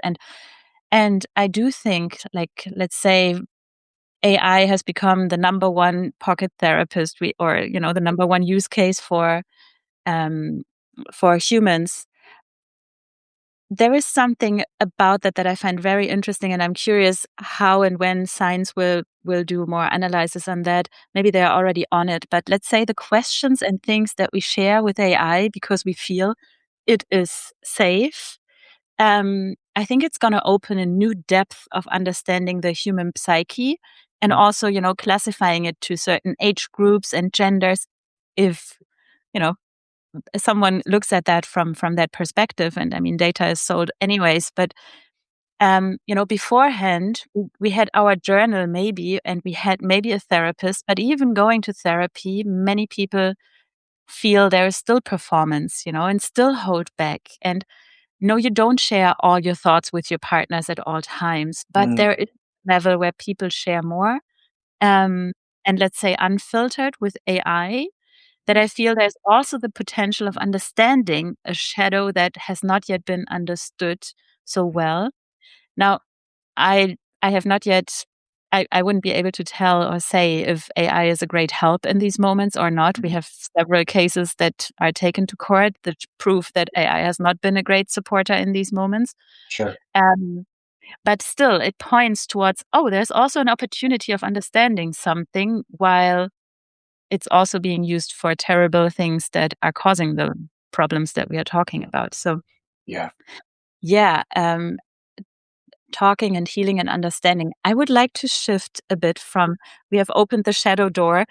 And I do think, like, let's say AI has become the number one pocket therapist, the number one use case um, for humans. There is something about that I find very interesting, and I'm curious how and when science will do more analysis on that. Maybe they're already on it, but let's say the questions and things that we share with AI because we feel it is safe. I think it's going to open a new depth of understanding the human psyche, and also, classifying it to certain age groups and genders. If, you know, someone looks at that from that perspective, and I mean, data is sold anyways, but beforehand, we had our journal maybe, and we had maybe a therapist, but even going to therapy, many people feel there is still performance, and still hold back. And no, you don't share all your thoughts with your partners at all times, but Mm, there is a level where people share more, um, and let's say unfiltered with AI, that I feel there's also the potential of understanding a shadow that has not yet been understood so well. Now, I have not yet I wouldn't be able to tell or say if AI is a great help in these moments or not. We have several cases that are taken to court that prove that AI has not been a great supporter in these moments. sure. Um, but still, it points towards, oh, there's also an opportunity of understanding something while it's also being used for terrible things that are causing the problems that we are talking about. So, Yeah. yeah, talking and healing and understanding. I would like to shift a bit from, we have opened the shadow door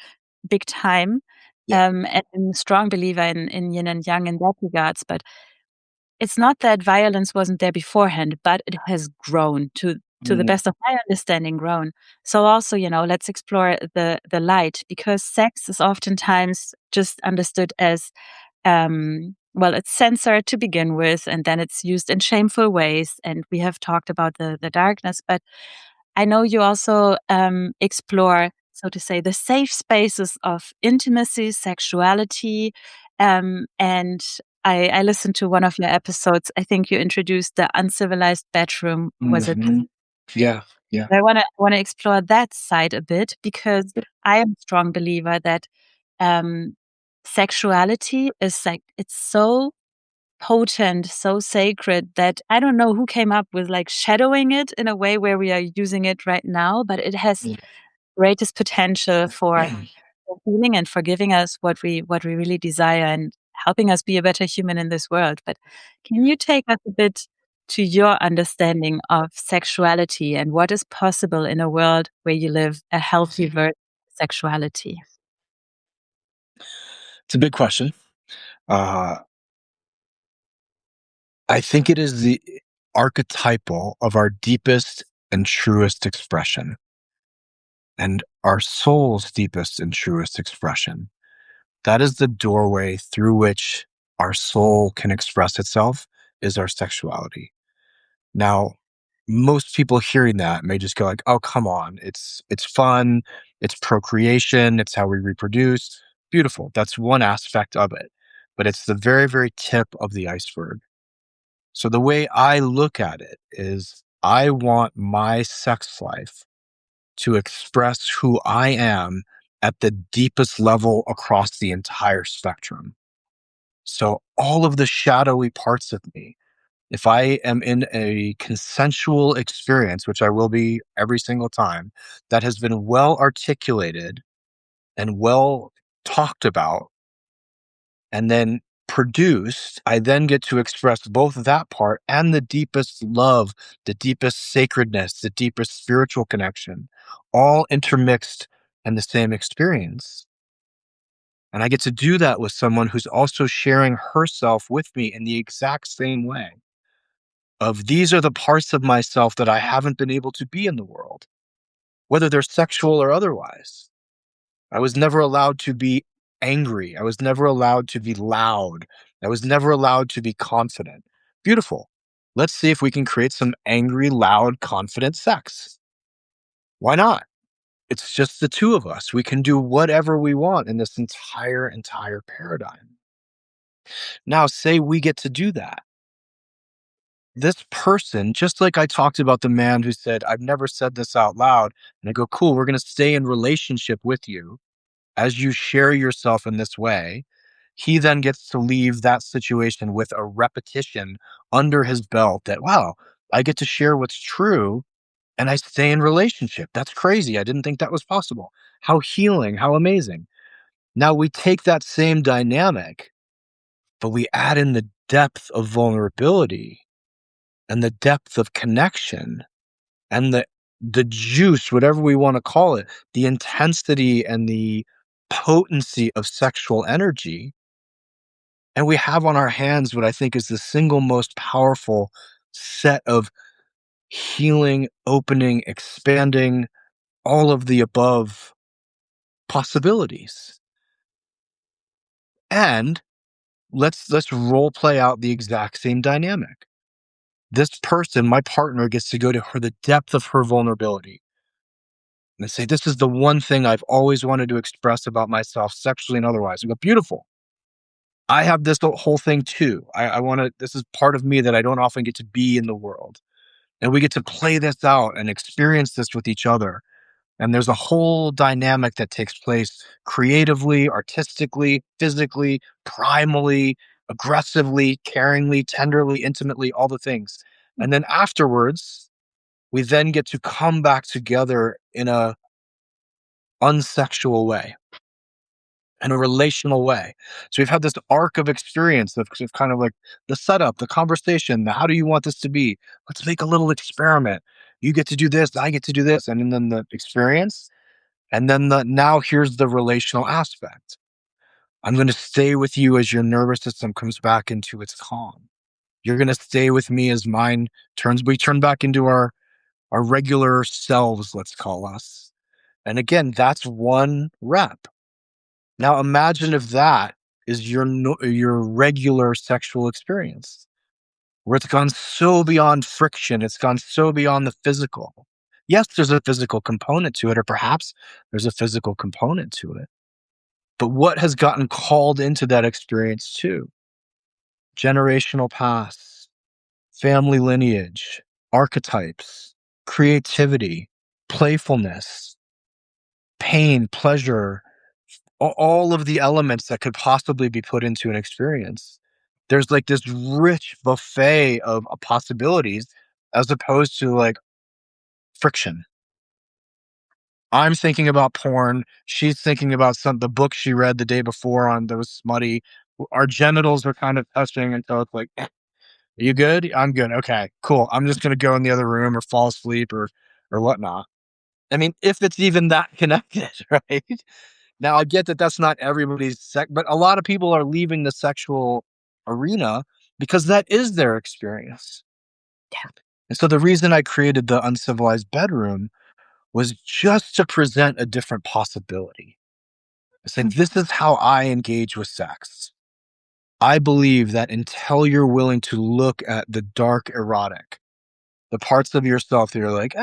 big time, Yeah. and I'm a strong believer in yin and yang in that regards, but it's not that violence wasn't there beforehand, but it has grown to the Mm, best of my understanding, grown. So also, let's explore the light, because sex is oftentimes just understood as, well, it's censored to begin with, and then it's used in shameful ways. And we have talked about the darkness, but I know you also explore, so to say, the safe spaces of intimacy, sexuality, and I listened to one of your episodes. I think you introduced the uncivilized bedroom. Was it? mhm. Yeah. Yeah. I wanna explore that side a bit, because I am a strong believer that um, sexuality is like, it's so potent, so sacred, that I don't know who came up with like shadowing it in a way where we are using it right now, but it has Yeah. greatest potential for healing and for giving us what we really desire, and helping us be a better human in this world. But can you take us a bit to your understanding of sexuality and what is possible in a world where you live a healthy version of sexuality? It's a big question. Uh, I think it is the archetypal of our deepest and truest expression, and our soul's deepest and truest expression. That is the doorway through which our soul can express itself, is our sexuality. Now, most people hearing that may just go like, "Oh, come on. It's fun, it's procreation, it's how we reproduce." Beautiful. That's one aspect of it, but it's the very, very tip of the iceberg. So the way I look at it is I want my sex life to express who I am at the deepest level across the entire spectrum. So all of the shadowy parts of me, if I am in a consensual experience, which I will be every single time, that has been well articulated and well talked about and then produced, I then get to express both that part and the deepest love, the deepest sacredness, the deepest spiritual connection, all intermixed in the same experience. And I get to do that with someone who's also sharing herself with me in the exact same way. Of these are the parts of myself that I haven't been able to be in the world, whether they're sexual or otherwise. I was never allowed to be angry. I was never allowed to be loud. I was never allowed to be confident. Beautiful. Let's see if we can create some angry, loud, confident sex. Why not? It's just the two of us. We can do whatever we want in this entire paradigm. Now, say we get to do that. This person, just like I talked about the man who said, I've never said this out loud. And I go, cool, we're going to stay in relationship with you as you share yourself in this way. He then gets to leave that situation with a repetition under his belt that, wow, I get to share what's true and I stay in relationship. That's crazy. I didn't think that was possible. How healing, how amazing. Now we take that same dynamic, but we add in the depth of vulnerability and the depth of connection and the juice, whatever we want to call it, the intensity and the potency of sexual energy. And we have on our hands what I think is the single most powerful set of healing, opening, expanding, all of the above possibilities. And let's role play out the exact same dynamic. This person, my partner, gets to go to her the depth of her vulnerability and they say, "This is the one thing I've always wanted to express about myself, sexually and otherwise." We go, "Beautiful. I have this whole thing too. I want to. This is part of me that I don't often get to be in the world." And we get to play this out and experience this with each other. And there's a whole dynamic that takes place creatively, artistically, physically, primally, aggressively, caringly, tenderly, intimately, all the things. And then afterwards, we then get to come back together in a unsexual way, in a relational way. So we've had this arc of experience of kind of like the setup, the conversation, the how do you want this to be? Let's make a little experiment. You get to do this, I get to do this. And then the experience. And then now here's the relational aspect. I'm going to stay with you as your nervous system comes back into its calm. You're going to stay with me as we turn back into our regular selves, let's call us. And again, that's one rep. Now imagine if that is your regular sexual experience, where it's gone so beyond friction, it's gone so beyond the physical. Yes, there's a physical component to it, or perhaps there's a physical component to it. But what has gotten called into that experience too? Generational past, family lineage, archetypes, creativity, playfulness, pain, pleasure, all of the elements that could possibly be put into an experience. There's like this rich buffet of possibilities as opposed to like friction. I'm thinking about porn. She's thinking about the book she read the day before on that was smutty. Our genitals are kind of touching until it's like, "Are you good? I'm good. Okay, cool. I'm just gonna go in the other room or fall asleep or whatnot." I mean, if it's even that connected, right? Now I get that that's not everybody's but a lot of people are leaving the sexual arena because that is their experience. And so the reason I created the Uncivilized Bedroom was just to present a different possibility. Saying this is how I engage with sex. I believe that until you're willing to look at the dark erotic, the parts of yourself that you're like,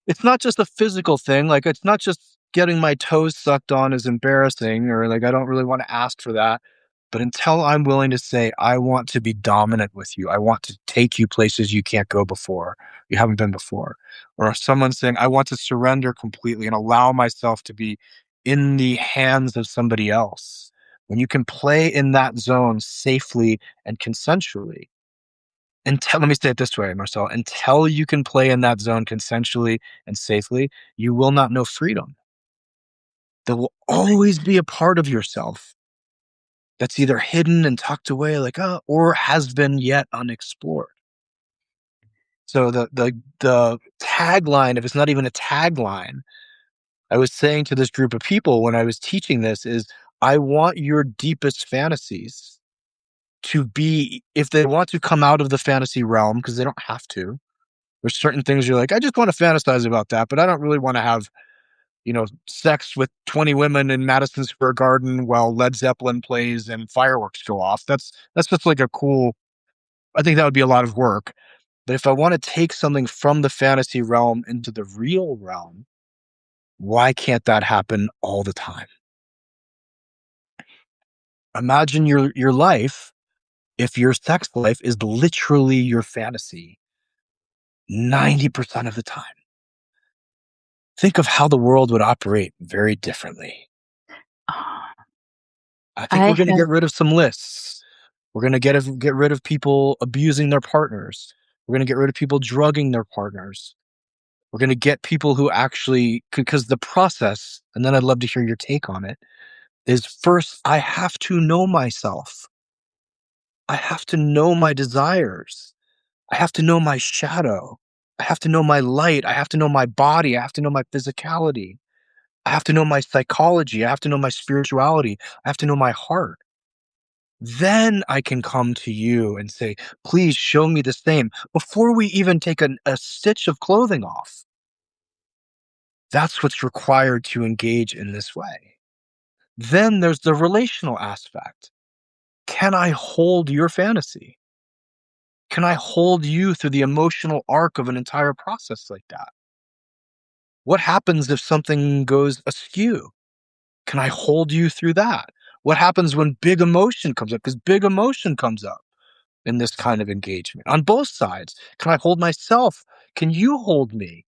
it's not just a physical thing. Like, it's not just getting my toes sucked on is embarrassing, or like, I don't really want to ask for that. But until I'm willing to say, I want to be dominant with you, I want to take you places you can't go before, you haven't been before. Or someone saying, I want to surrender completely and allow myself to be in the hands of somebody else. When you can play in that zone safely and consensually, let me say it this way, Marcel, until you can play in that zone consensually and safely, you will not know freedom. There will always be a part of yourself that's either hidden and tucked away, like, or has been yet unexplored. So the tagline, if it's not even a tagline, I was saying to this group of people when I was teaching this is, I want your deepest fantasies to be, if they want to come out of the fantasy realm, because they don't have to. There's certain things you're like, I just want to fantasize about that, but I don't really want to have, sex with 20 women in Madison Square Garden while Led Zeppelin plays and fireworks go off. That's just like a cool. I think that would be a lot of work. But if I want to take something from the fantasy realm into the real realm, why can't that happen all the time? Imagine your life if your sex life is literally your fantasy 90% of the time. Think of how the world would operate very differently. Oh, I think I we're going to have get rid of some lists. We're going to get rid of people abusing their partners. We're going to get rid of people drugging their partners. We're going to get people who actually, because the process, and then I'd love to hear your take on it, is first, I have to know myself. I have to know my desires. I have to know my shadow. I have to know my light. I have to know my body. I have to know my physicality. I have to know my psychology. I have to know my spirituality. I have to know my heart. Then I can come to you and say, please show me the same before we even take a stitch of clothing off. That's what's required to engage in this way. Then there's the relational aspect. Can I hold your fantasy? Can I hold you through the emotional arc of an entire process like that? What happens if something goes askew? Can I hold you through that? What happens when big emotion comes up? Because big emotion comes up in this kind of engagement on both sides. Can I hold myself? Can you hold me?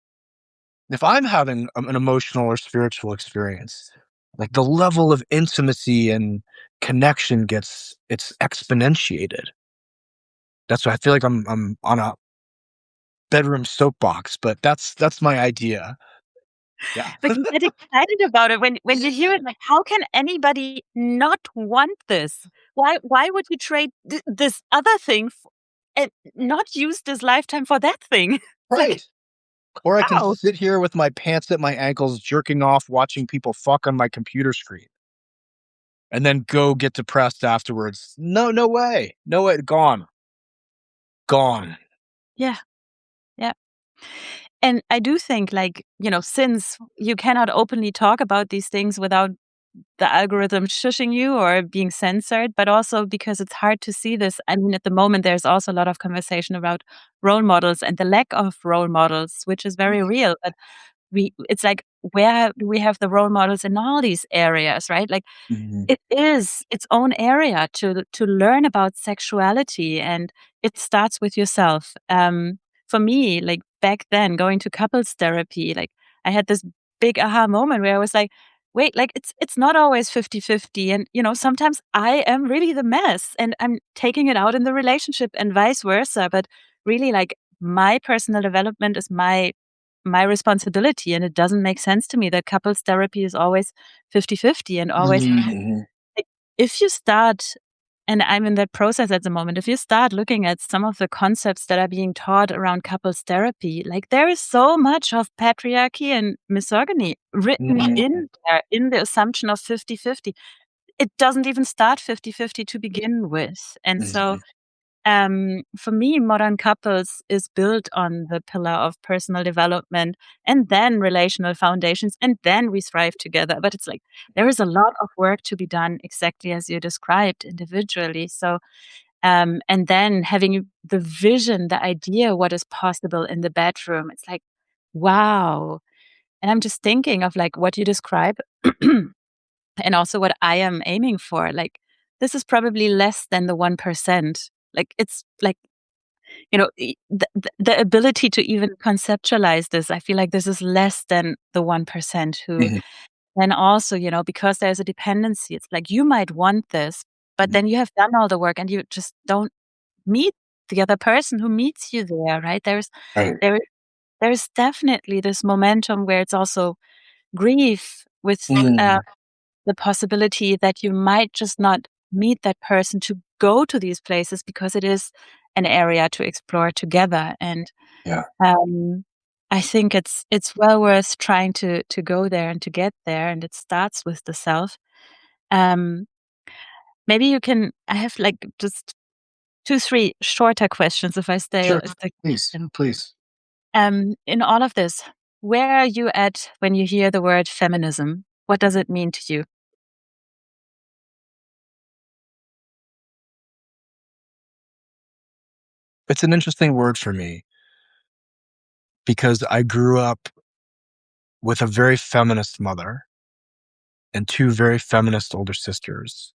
If I'm having an emotional or spiritual experience, like the level of intimacy and connection it's exponentiated. That's why I feel like I'm on a bedroom soapbox, but that's my idea. Yeah. But you get excited about it when you hear it, like, how can anybody not want this? Why would you trade this other thing and not use this lifetime for that thing? It's like, Right. Or I can how? sit here with my pants at my ankles, jerking off, watching people fuck on my computer screen, and then go get depressed afterwards. No, no way. No way. Gone. Gone. Yeah, yeah. And I do think, like, since you cannot openly talk about these things without the algorithm shushing you or being censored, but also because it's hard to see this. I mean, at the moment, there's also a lot of conversation about role models and the lack of role models, which is very real. But it's like, where do we have the role models in all these areas, right? Like, Mhm. it is its own area to learn about sexuality, and it starts with yourself. For me, like back then, going to couples therapy, like I had this big aha moment where I was like, wait, like it's not always 50-50, and sometimes I am really the mess and I'm taking it out in the relationship and vice versa. But really, like, my personal development is my responsibility, and it doesn't make sense to me that couples therapy is always 50-50 and always, Mhm. like, if you start, and I'm in that process at the moment, if you start looking at some of the concepts that are being taught around couples therapy, like, there is so much of patriarchy and misogyny written Mhm. in there, in the assumption of 50-50. It doesn't even start 50-50 to begin with. And so, Mhm. for me, modern couples is built on the pillar of personal development and then relational foundations, and then we thrive together. But it's like there is a lot of work to be done, exactly as you described, individually. So, and then having the vision, the idea, what is possible in the bedroom. It's like, wow. And I'm just thinking of, like, what you describe and also what I am aiming for. Like, this is probably less than the 1%. Like, it's like, the ability to even conceptualize this, I feel like this is less than the 1% who Mhm. then also, because there's a dependency, it's like you might want this, but Mhm. then you have done all the work and you just don't meet the other person who meets you there, right? Right. There there's definitely this momentum where it's also grief with, Mhm. the possibility that you might just not meet that person to go to these places because it is an area to explore together. And Yeah. um, I think it's well worth trying to go there and to get there, and it starts with the self. Um, maybe you can. I have, like, just 2, 3 shorter questions if I Sure. stick. Please. Please. In all of this, where are you at when you hear the word feminism? What does it mean to you? It's an interesting word for me because I grew up with a very feminist mother and two very feminist older sisters.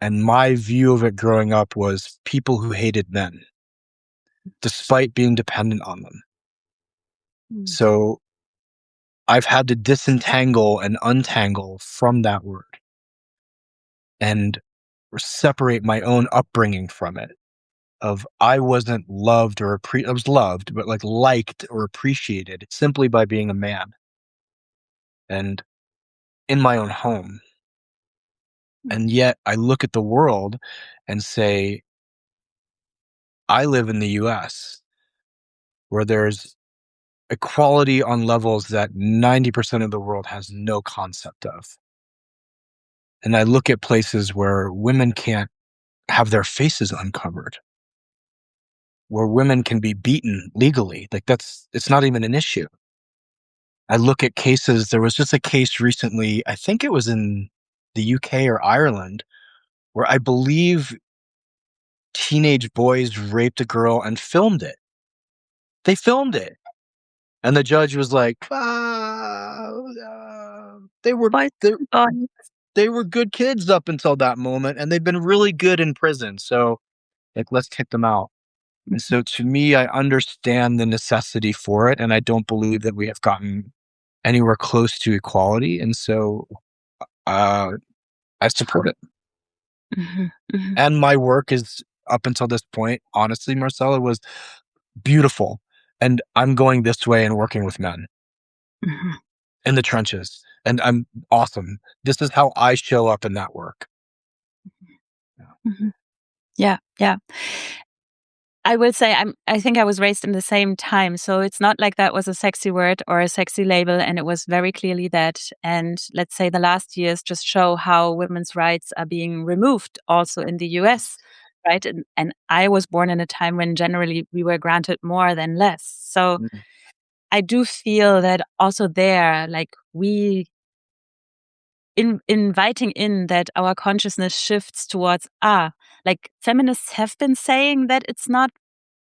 And my view of it growing up was people who hated men, despite being dependent on them. Mm, So I've had to disentangle and untangle from that word and separate my own upbringing from it. Of I wasn't loved or I was loved, but like liked or appreciated simply by being a man and in my own home. mm, And yet I look at the world and say, I live in the US, where there's equality on levels that 90% of the world has no concept of. And I look at places where women can't have their faces uncovered, where women can be beaten legally. Like it's not even an issue. I look at cases, there was just a case recently, I think it was in the UK or Ireland, where I believe teenage boys raped a girl and filmed it. They filmed it. And the judge was like, they were Boys they, and boys. they were good kids up until that moment, and they've been really good in prison. So, like, let's kick them out. And so, to me, I understand the necessity for it, and I don't believe that we have gotten anywhere close to equality. And so, uh, I support it. Mhm, mhm, And my work is up until this point, honestly, Marcella, was beautiful. And I'm going this way and working with men mhm, in the trenches. And I'm awesome. This is how I show up in that work. mhm. Yeah, yeah. I will say I think I was raised in the same time, so it's not like that was a sexy word or a sexy label, and it was very clearly that. And let's say the last years just show how women's rights are being removed also in the US, right? And I was born in a time when generally we were granted more than less. So Mm, I do feel that also there, like we inviting in that our consciousness shifts towards, like feminists have been saying that it's not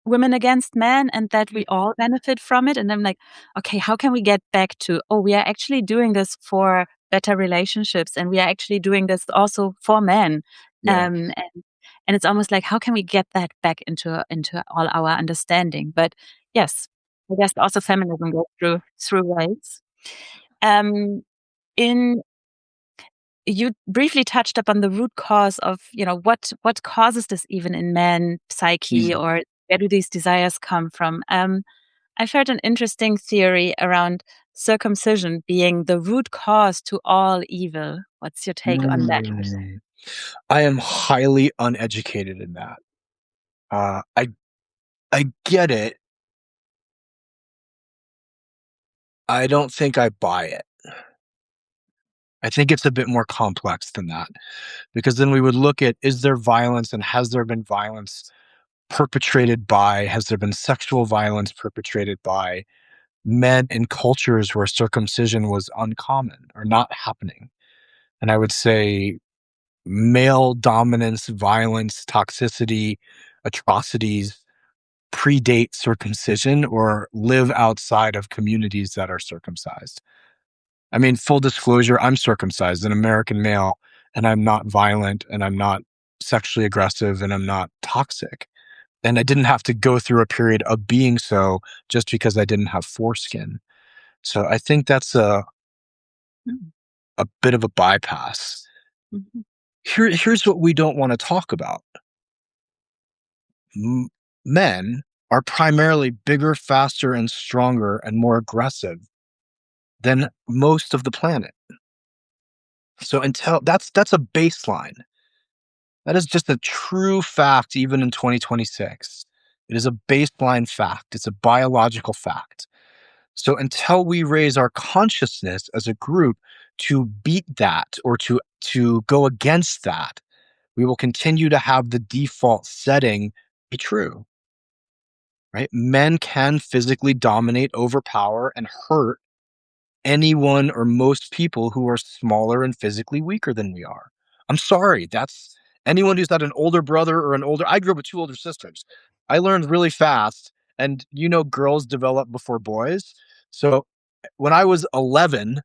women against men and that we all benefit from it. And I'm like, okay, how can we get back to, oh, we are actually doing this for better relationships and we are actually doing this also for men. yeah. And it's almost like, how can we get that back into all our understanding? But yes, I guess also feminism goes through waves. Um, in You briefly touched upon the root cause of, what causes this even in men psyche, Mm. or where do these desires come from? I've heard an interesting theory around circumcision being the root cause to all evil. What's your take on that? Mm. I am highly uneducated in that. I get it. I don't think I buy it. I think it's a bit more complex than that, because then we would look at, is there violence and has there been violence perpetrated by, has there been sexual violence perpetrated by men in cultures where circumcision was uncommon or not happening? And I would say male dominance, violence, toxicity, atrocities predate circumcision or live outside of communities that are circumcised. I mean, full disclosure, I'm circumcised, an American male, and I'm not violent and I'm not sexually aggressive and I'm not toxic. And I didn't have to go through a period of being so just because I didn't have foreskin. So I think that's Mm, a bit of a bypass. mhm, Here's what we don't want to talk about. Men are primarily bigger, faster, and stronger and more aggressive than most of the planet. So until that's a baseline. That is just a true fact, even in 2026. It is a baseline fact. It's a biological fact. So until we raise our consciousness as a group to beat that or to go against that, we will continue to have the default setting be true, right? Men can physically dominate, overpower, and hurt anyone or most people who are smaller and physically weaker than we are. I'm sorry, that's anyone who's had an older brother or an older I grew up with two older sisters. I learned really fast, and girls develop before boys. So when I was 11,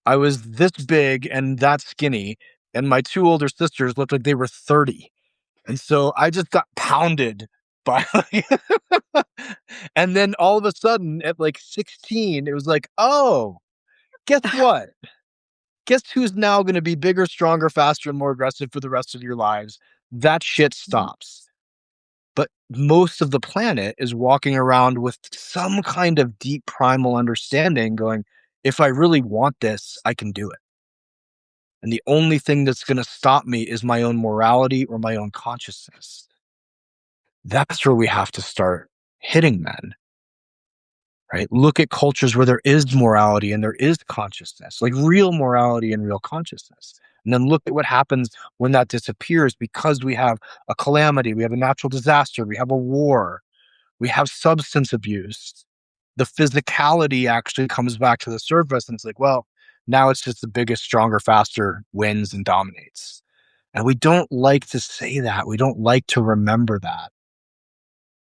I was this big and that skinny, and my two older sisters looked like they were 30. And so I just got pounded by and then all of a sudden at like 16, it was like, "Oh, guess what? Guess who's now gonna be bigger, stronger, faster, and more aggressive for the rest of your lives?" That shit mhm, stops. But most of the planet is walking around with some kind of deep primal understanding going, "If I really want this, I can do it. And the only thing that's gonna stop me is my own morality or my own consciousness." That's where we have to start hitting men, right? Look at cultures where there is morality and there is consciousness, like real morality and real consciousness. And then look at what happens when that disappears because we have a calamity, we have a natural disaster, we have a war, we have substance abuse. The physicality actually comes back to the surface and it's like, well, now it's just the biggest, stronger, faster wins and dominates. And we don't like to say that. We don't like to remember that.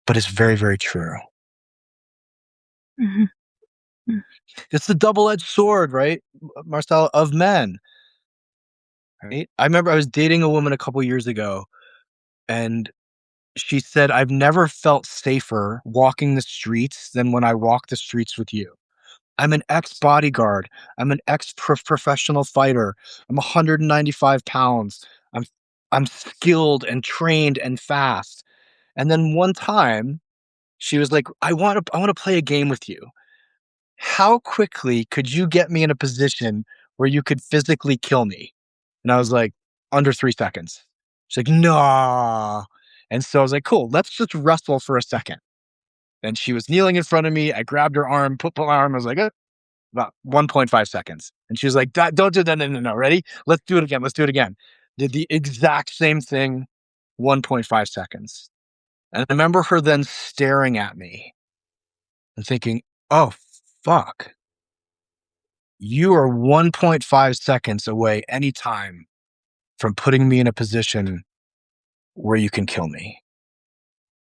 But it's very, very true. Mhm. It's the double-edged sword, right, Marcel, of men, right? I remember I was dating a woman a couple years ago, and she said, "I've never felt safer walking the streets than when I walk the streets with you. I'm an ex-bodyguard. I'm an ex-professional fighter. I'm 195 pounds. I'm I'm skilled and trained and fast." And then one time, she was like, I wanna play a game with you. How quickly could you get me in a position where you could physically kill me?" And I was like, "Under 3 seconds." She's like, "Nah." And so I was like, "Cool, let's just wrestle for a second." And she was kneeling in front of me. I grabbed her arm, put my arm. I was like, about 1.5 seconds. And she was like, Don't do that. No, no, no. Ready? Let's do it again. Let's do it again." Did the exact same thing, 1.5 seconds. And I remember her then staring at me and thinking, oh, fuck. You are 1.5 seconds away anytime from putting me in a position where you can kill me.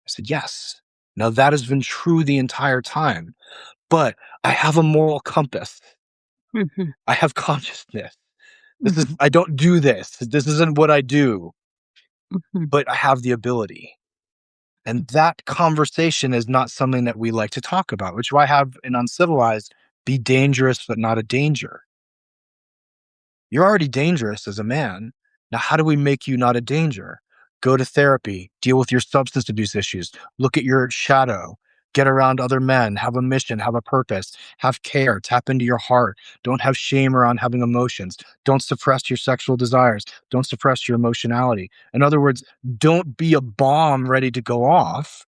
I said, yes. Now that has been true the entire time, but I have a moral compass. Mhm. I have consciousness. Mhm. I don't do this. This isn't what I do, Mhm. but I have the ability. And that conversation is not something that we like to talk about, which is why I have in Uncivilized, be dangerous, but not a danger. You're already dangerous as a man. Now, how do we make you not a danger? Go to therapy, deal with your substance abuse issues, look at your shadow, get around other men, have a mission, have a purpose, have care, tap into your heart. Don't have shame around having emotions. Don't suppress your sexual desires. Don't suppress your emotionality. In other words, don't be a bomb ready to go off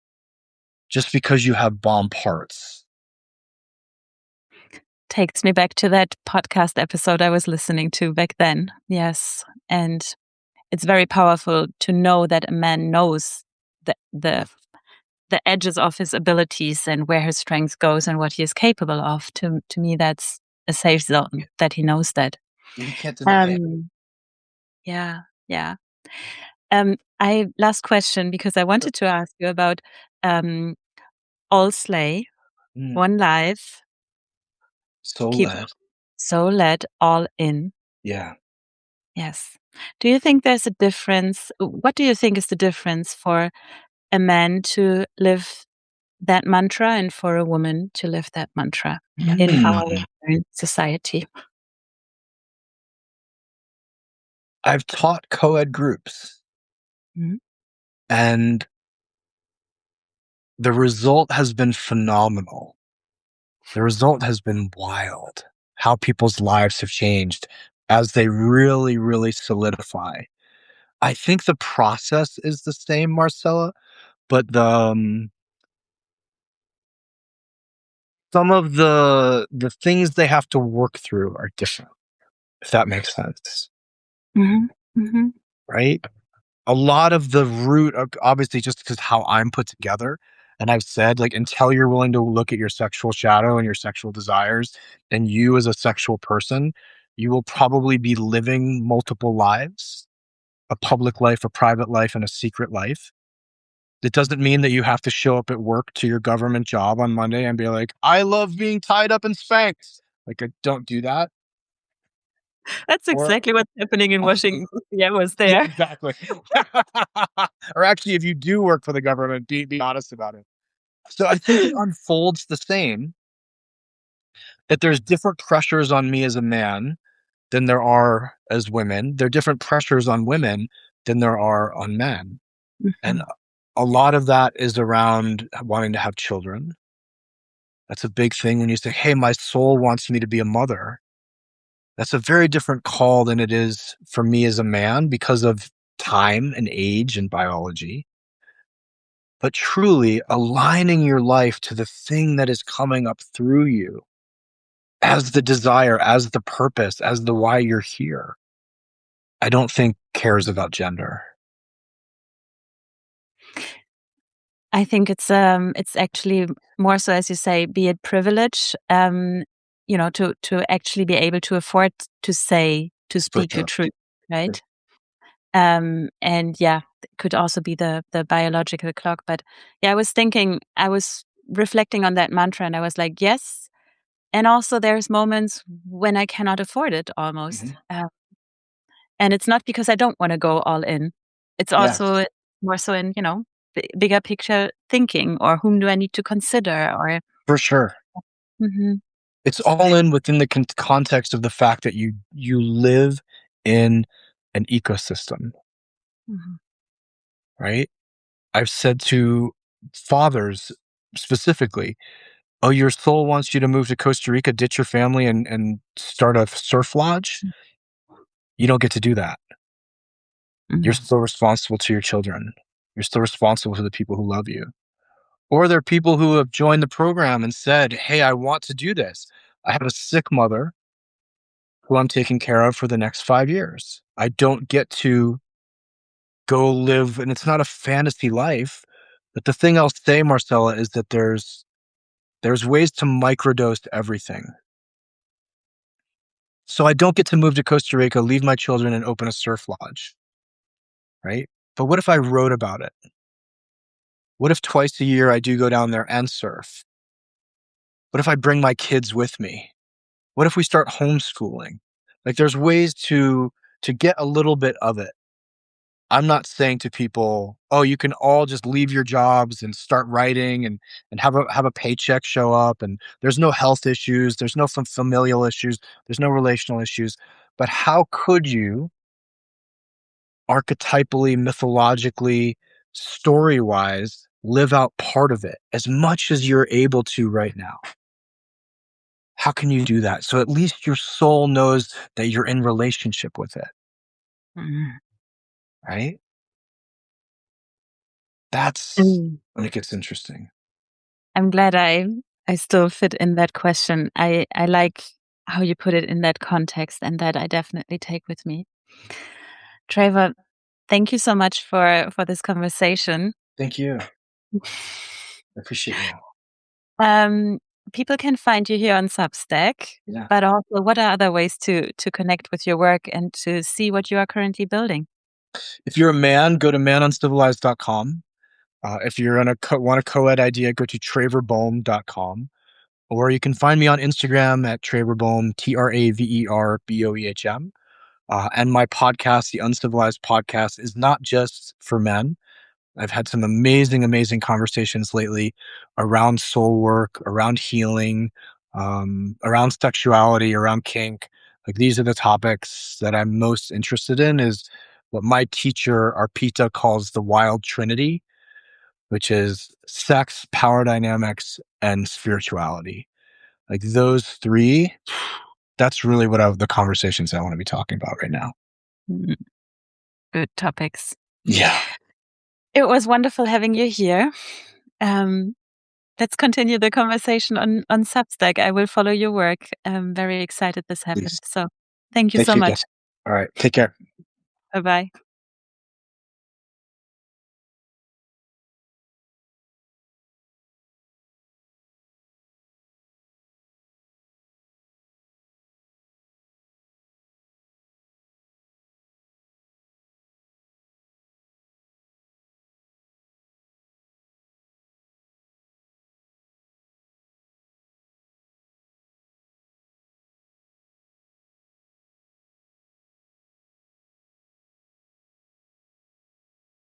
just because you have bomb parts. Takes me back to that podcast episode I was listening to back then. Yes. And it's very powerful to know that a man knows the the the edges of his abilities and where his strength goes and what he is capable of. To me, that's a safe zone that he knows that. You can't deny it. Um, yeah, yeah. I last question because I Sure. wanted to ask you about um, all slay, Mm, one life, so keep led. so led all in. Yeah. Yes. Do you think there's a difference? What do you think is the difference for a man to live that mantra and for a woman to live that mantra in our Mm. Western society? I've taught co-ed groups, Mhm. and the result has been phenomenal. The result has been wild. How people's lives have changed as they really, really solidify. I think the process is the same, Marcella, but some of the things they have to work through are different, if that makes sense, Mhm. Mhm. right? A lot of the root of obviously just because how I'm put together, and I've said, like, until you're willing to look at your sexual shadow and your sexual desires and you as a sexual person, you will probably be living multiple lives, a public life, a private life, and a secret life. It doesn't mean that you have to show up at work to your government job on Monday and be like, "I love being tied up and spanked." Like, don't do that. That's Or exactly what's happening in Washington. Yeah, I was yeah, there. exactly. Or actually, if you do work for the government, be honest about it. So I think it unfolds the same, that there's different pressures on me as a man than there are as women. There are different pressures on women than there are on men. And Mhm. a lot of that is around wanting to have children. That's a big thing when you say, "Hey, my soul wants me to be a mother." That's a very different call than it is for me as a man because of time and age and biology. but truly aligning your life to the thing that is coming up through you as the desire, as the purpose, as the why you're here, I don't think cares about gender. I think it's actually more so, as you say, be it privilege, to actually be able to afford to For speak your sure. truth, For right? And yeah, it could also be the biological clock. But yeah, I was reflecting on that mantra, and I was like, yes. And also, there's moments when I cannot afford it almost, Mhm. and it's not because I don't want to go all in. It's Yeah, also more so in bigger picture thinking, or whom do I need to consider, or for sure. Mhm. It's all in within the context of the fact that you live in an ecosystem, Mhm. right? I've said to fathers specifically, "Oh, your soul wants you to move to Costa Rica, ditch your family, and start a surf lodge? You don't get to do that. You're Mhm. still responsible to your children. You're still responsible to the people who love you." Or there are people who have joined the program and said, "Hey, I want to do this. I have a sick mother who I'm taking care of for the next 5 years. I don't get to go live," and it's not a fantasy life, but the thing I'll say, Marcella, is that there's ways to microdose everything. So I don't get to move to Costa Rica, leave my children, and open a surf lodge, right? But what if I wrote about it? What if twice a year I do go down there and surf? What if I bring my kids with me? What if we start homeschooling? Like, there's ways to get a little bit of it. I'm not saying to people, "Oh, you can all just leave your jobs and start writing and have a paycheck show up, and there's no health issues, there's no familial issues, there's no relational issues." But how could you archetypally, mythologically, story-wise live out part of it as much as you're able to right now? How can you do that? So at least your soul knows that you're in relationship with it, Mhm. right? That's Mm. when it gets interesting. I'm glad I still fit in that question. I like how you put it in that context, and that I definitely take with me. Traver, thank you so much for this conversation. Thank you. I appreciate you. Um, People can find you here on Substack, Yeah. but also, what are other ways to connect with your work and to see what you are currently building? If you're a man, go to manuncivilized.com. If you're on want a co-ed idea, go to traverboehm.com. Or you can find me on Instagram at Traver Boehm, TraverBoehm. And my podcast, the Uncivilized podcast, is not just for men. I've had some amazing, amazing conversations lately around soul work, around healing, around sexuality, around kink. Like, these are the topics that I'm most interested in. Is what my teacher Arpita calls the wild trinity, which is sex, power dynamics, and spirituality. Like, those three, that's really the conversations I want to be talking about right now. Mm, good topics. Yeah. It was wonderful having you here. Um, let's continue the conversation on Substack. I will follow your work. I'm very excited this happened. Please. So thank you Thank so you. much. Yes. All right. Take care. Bye bye.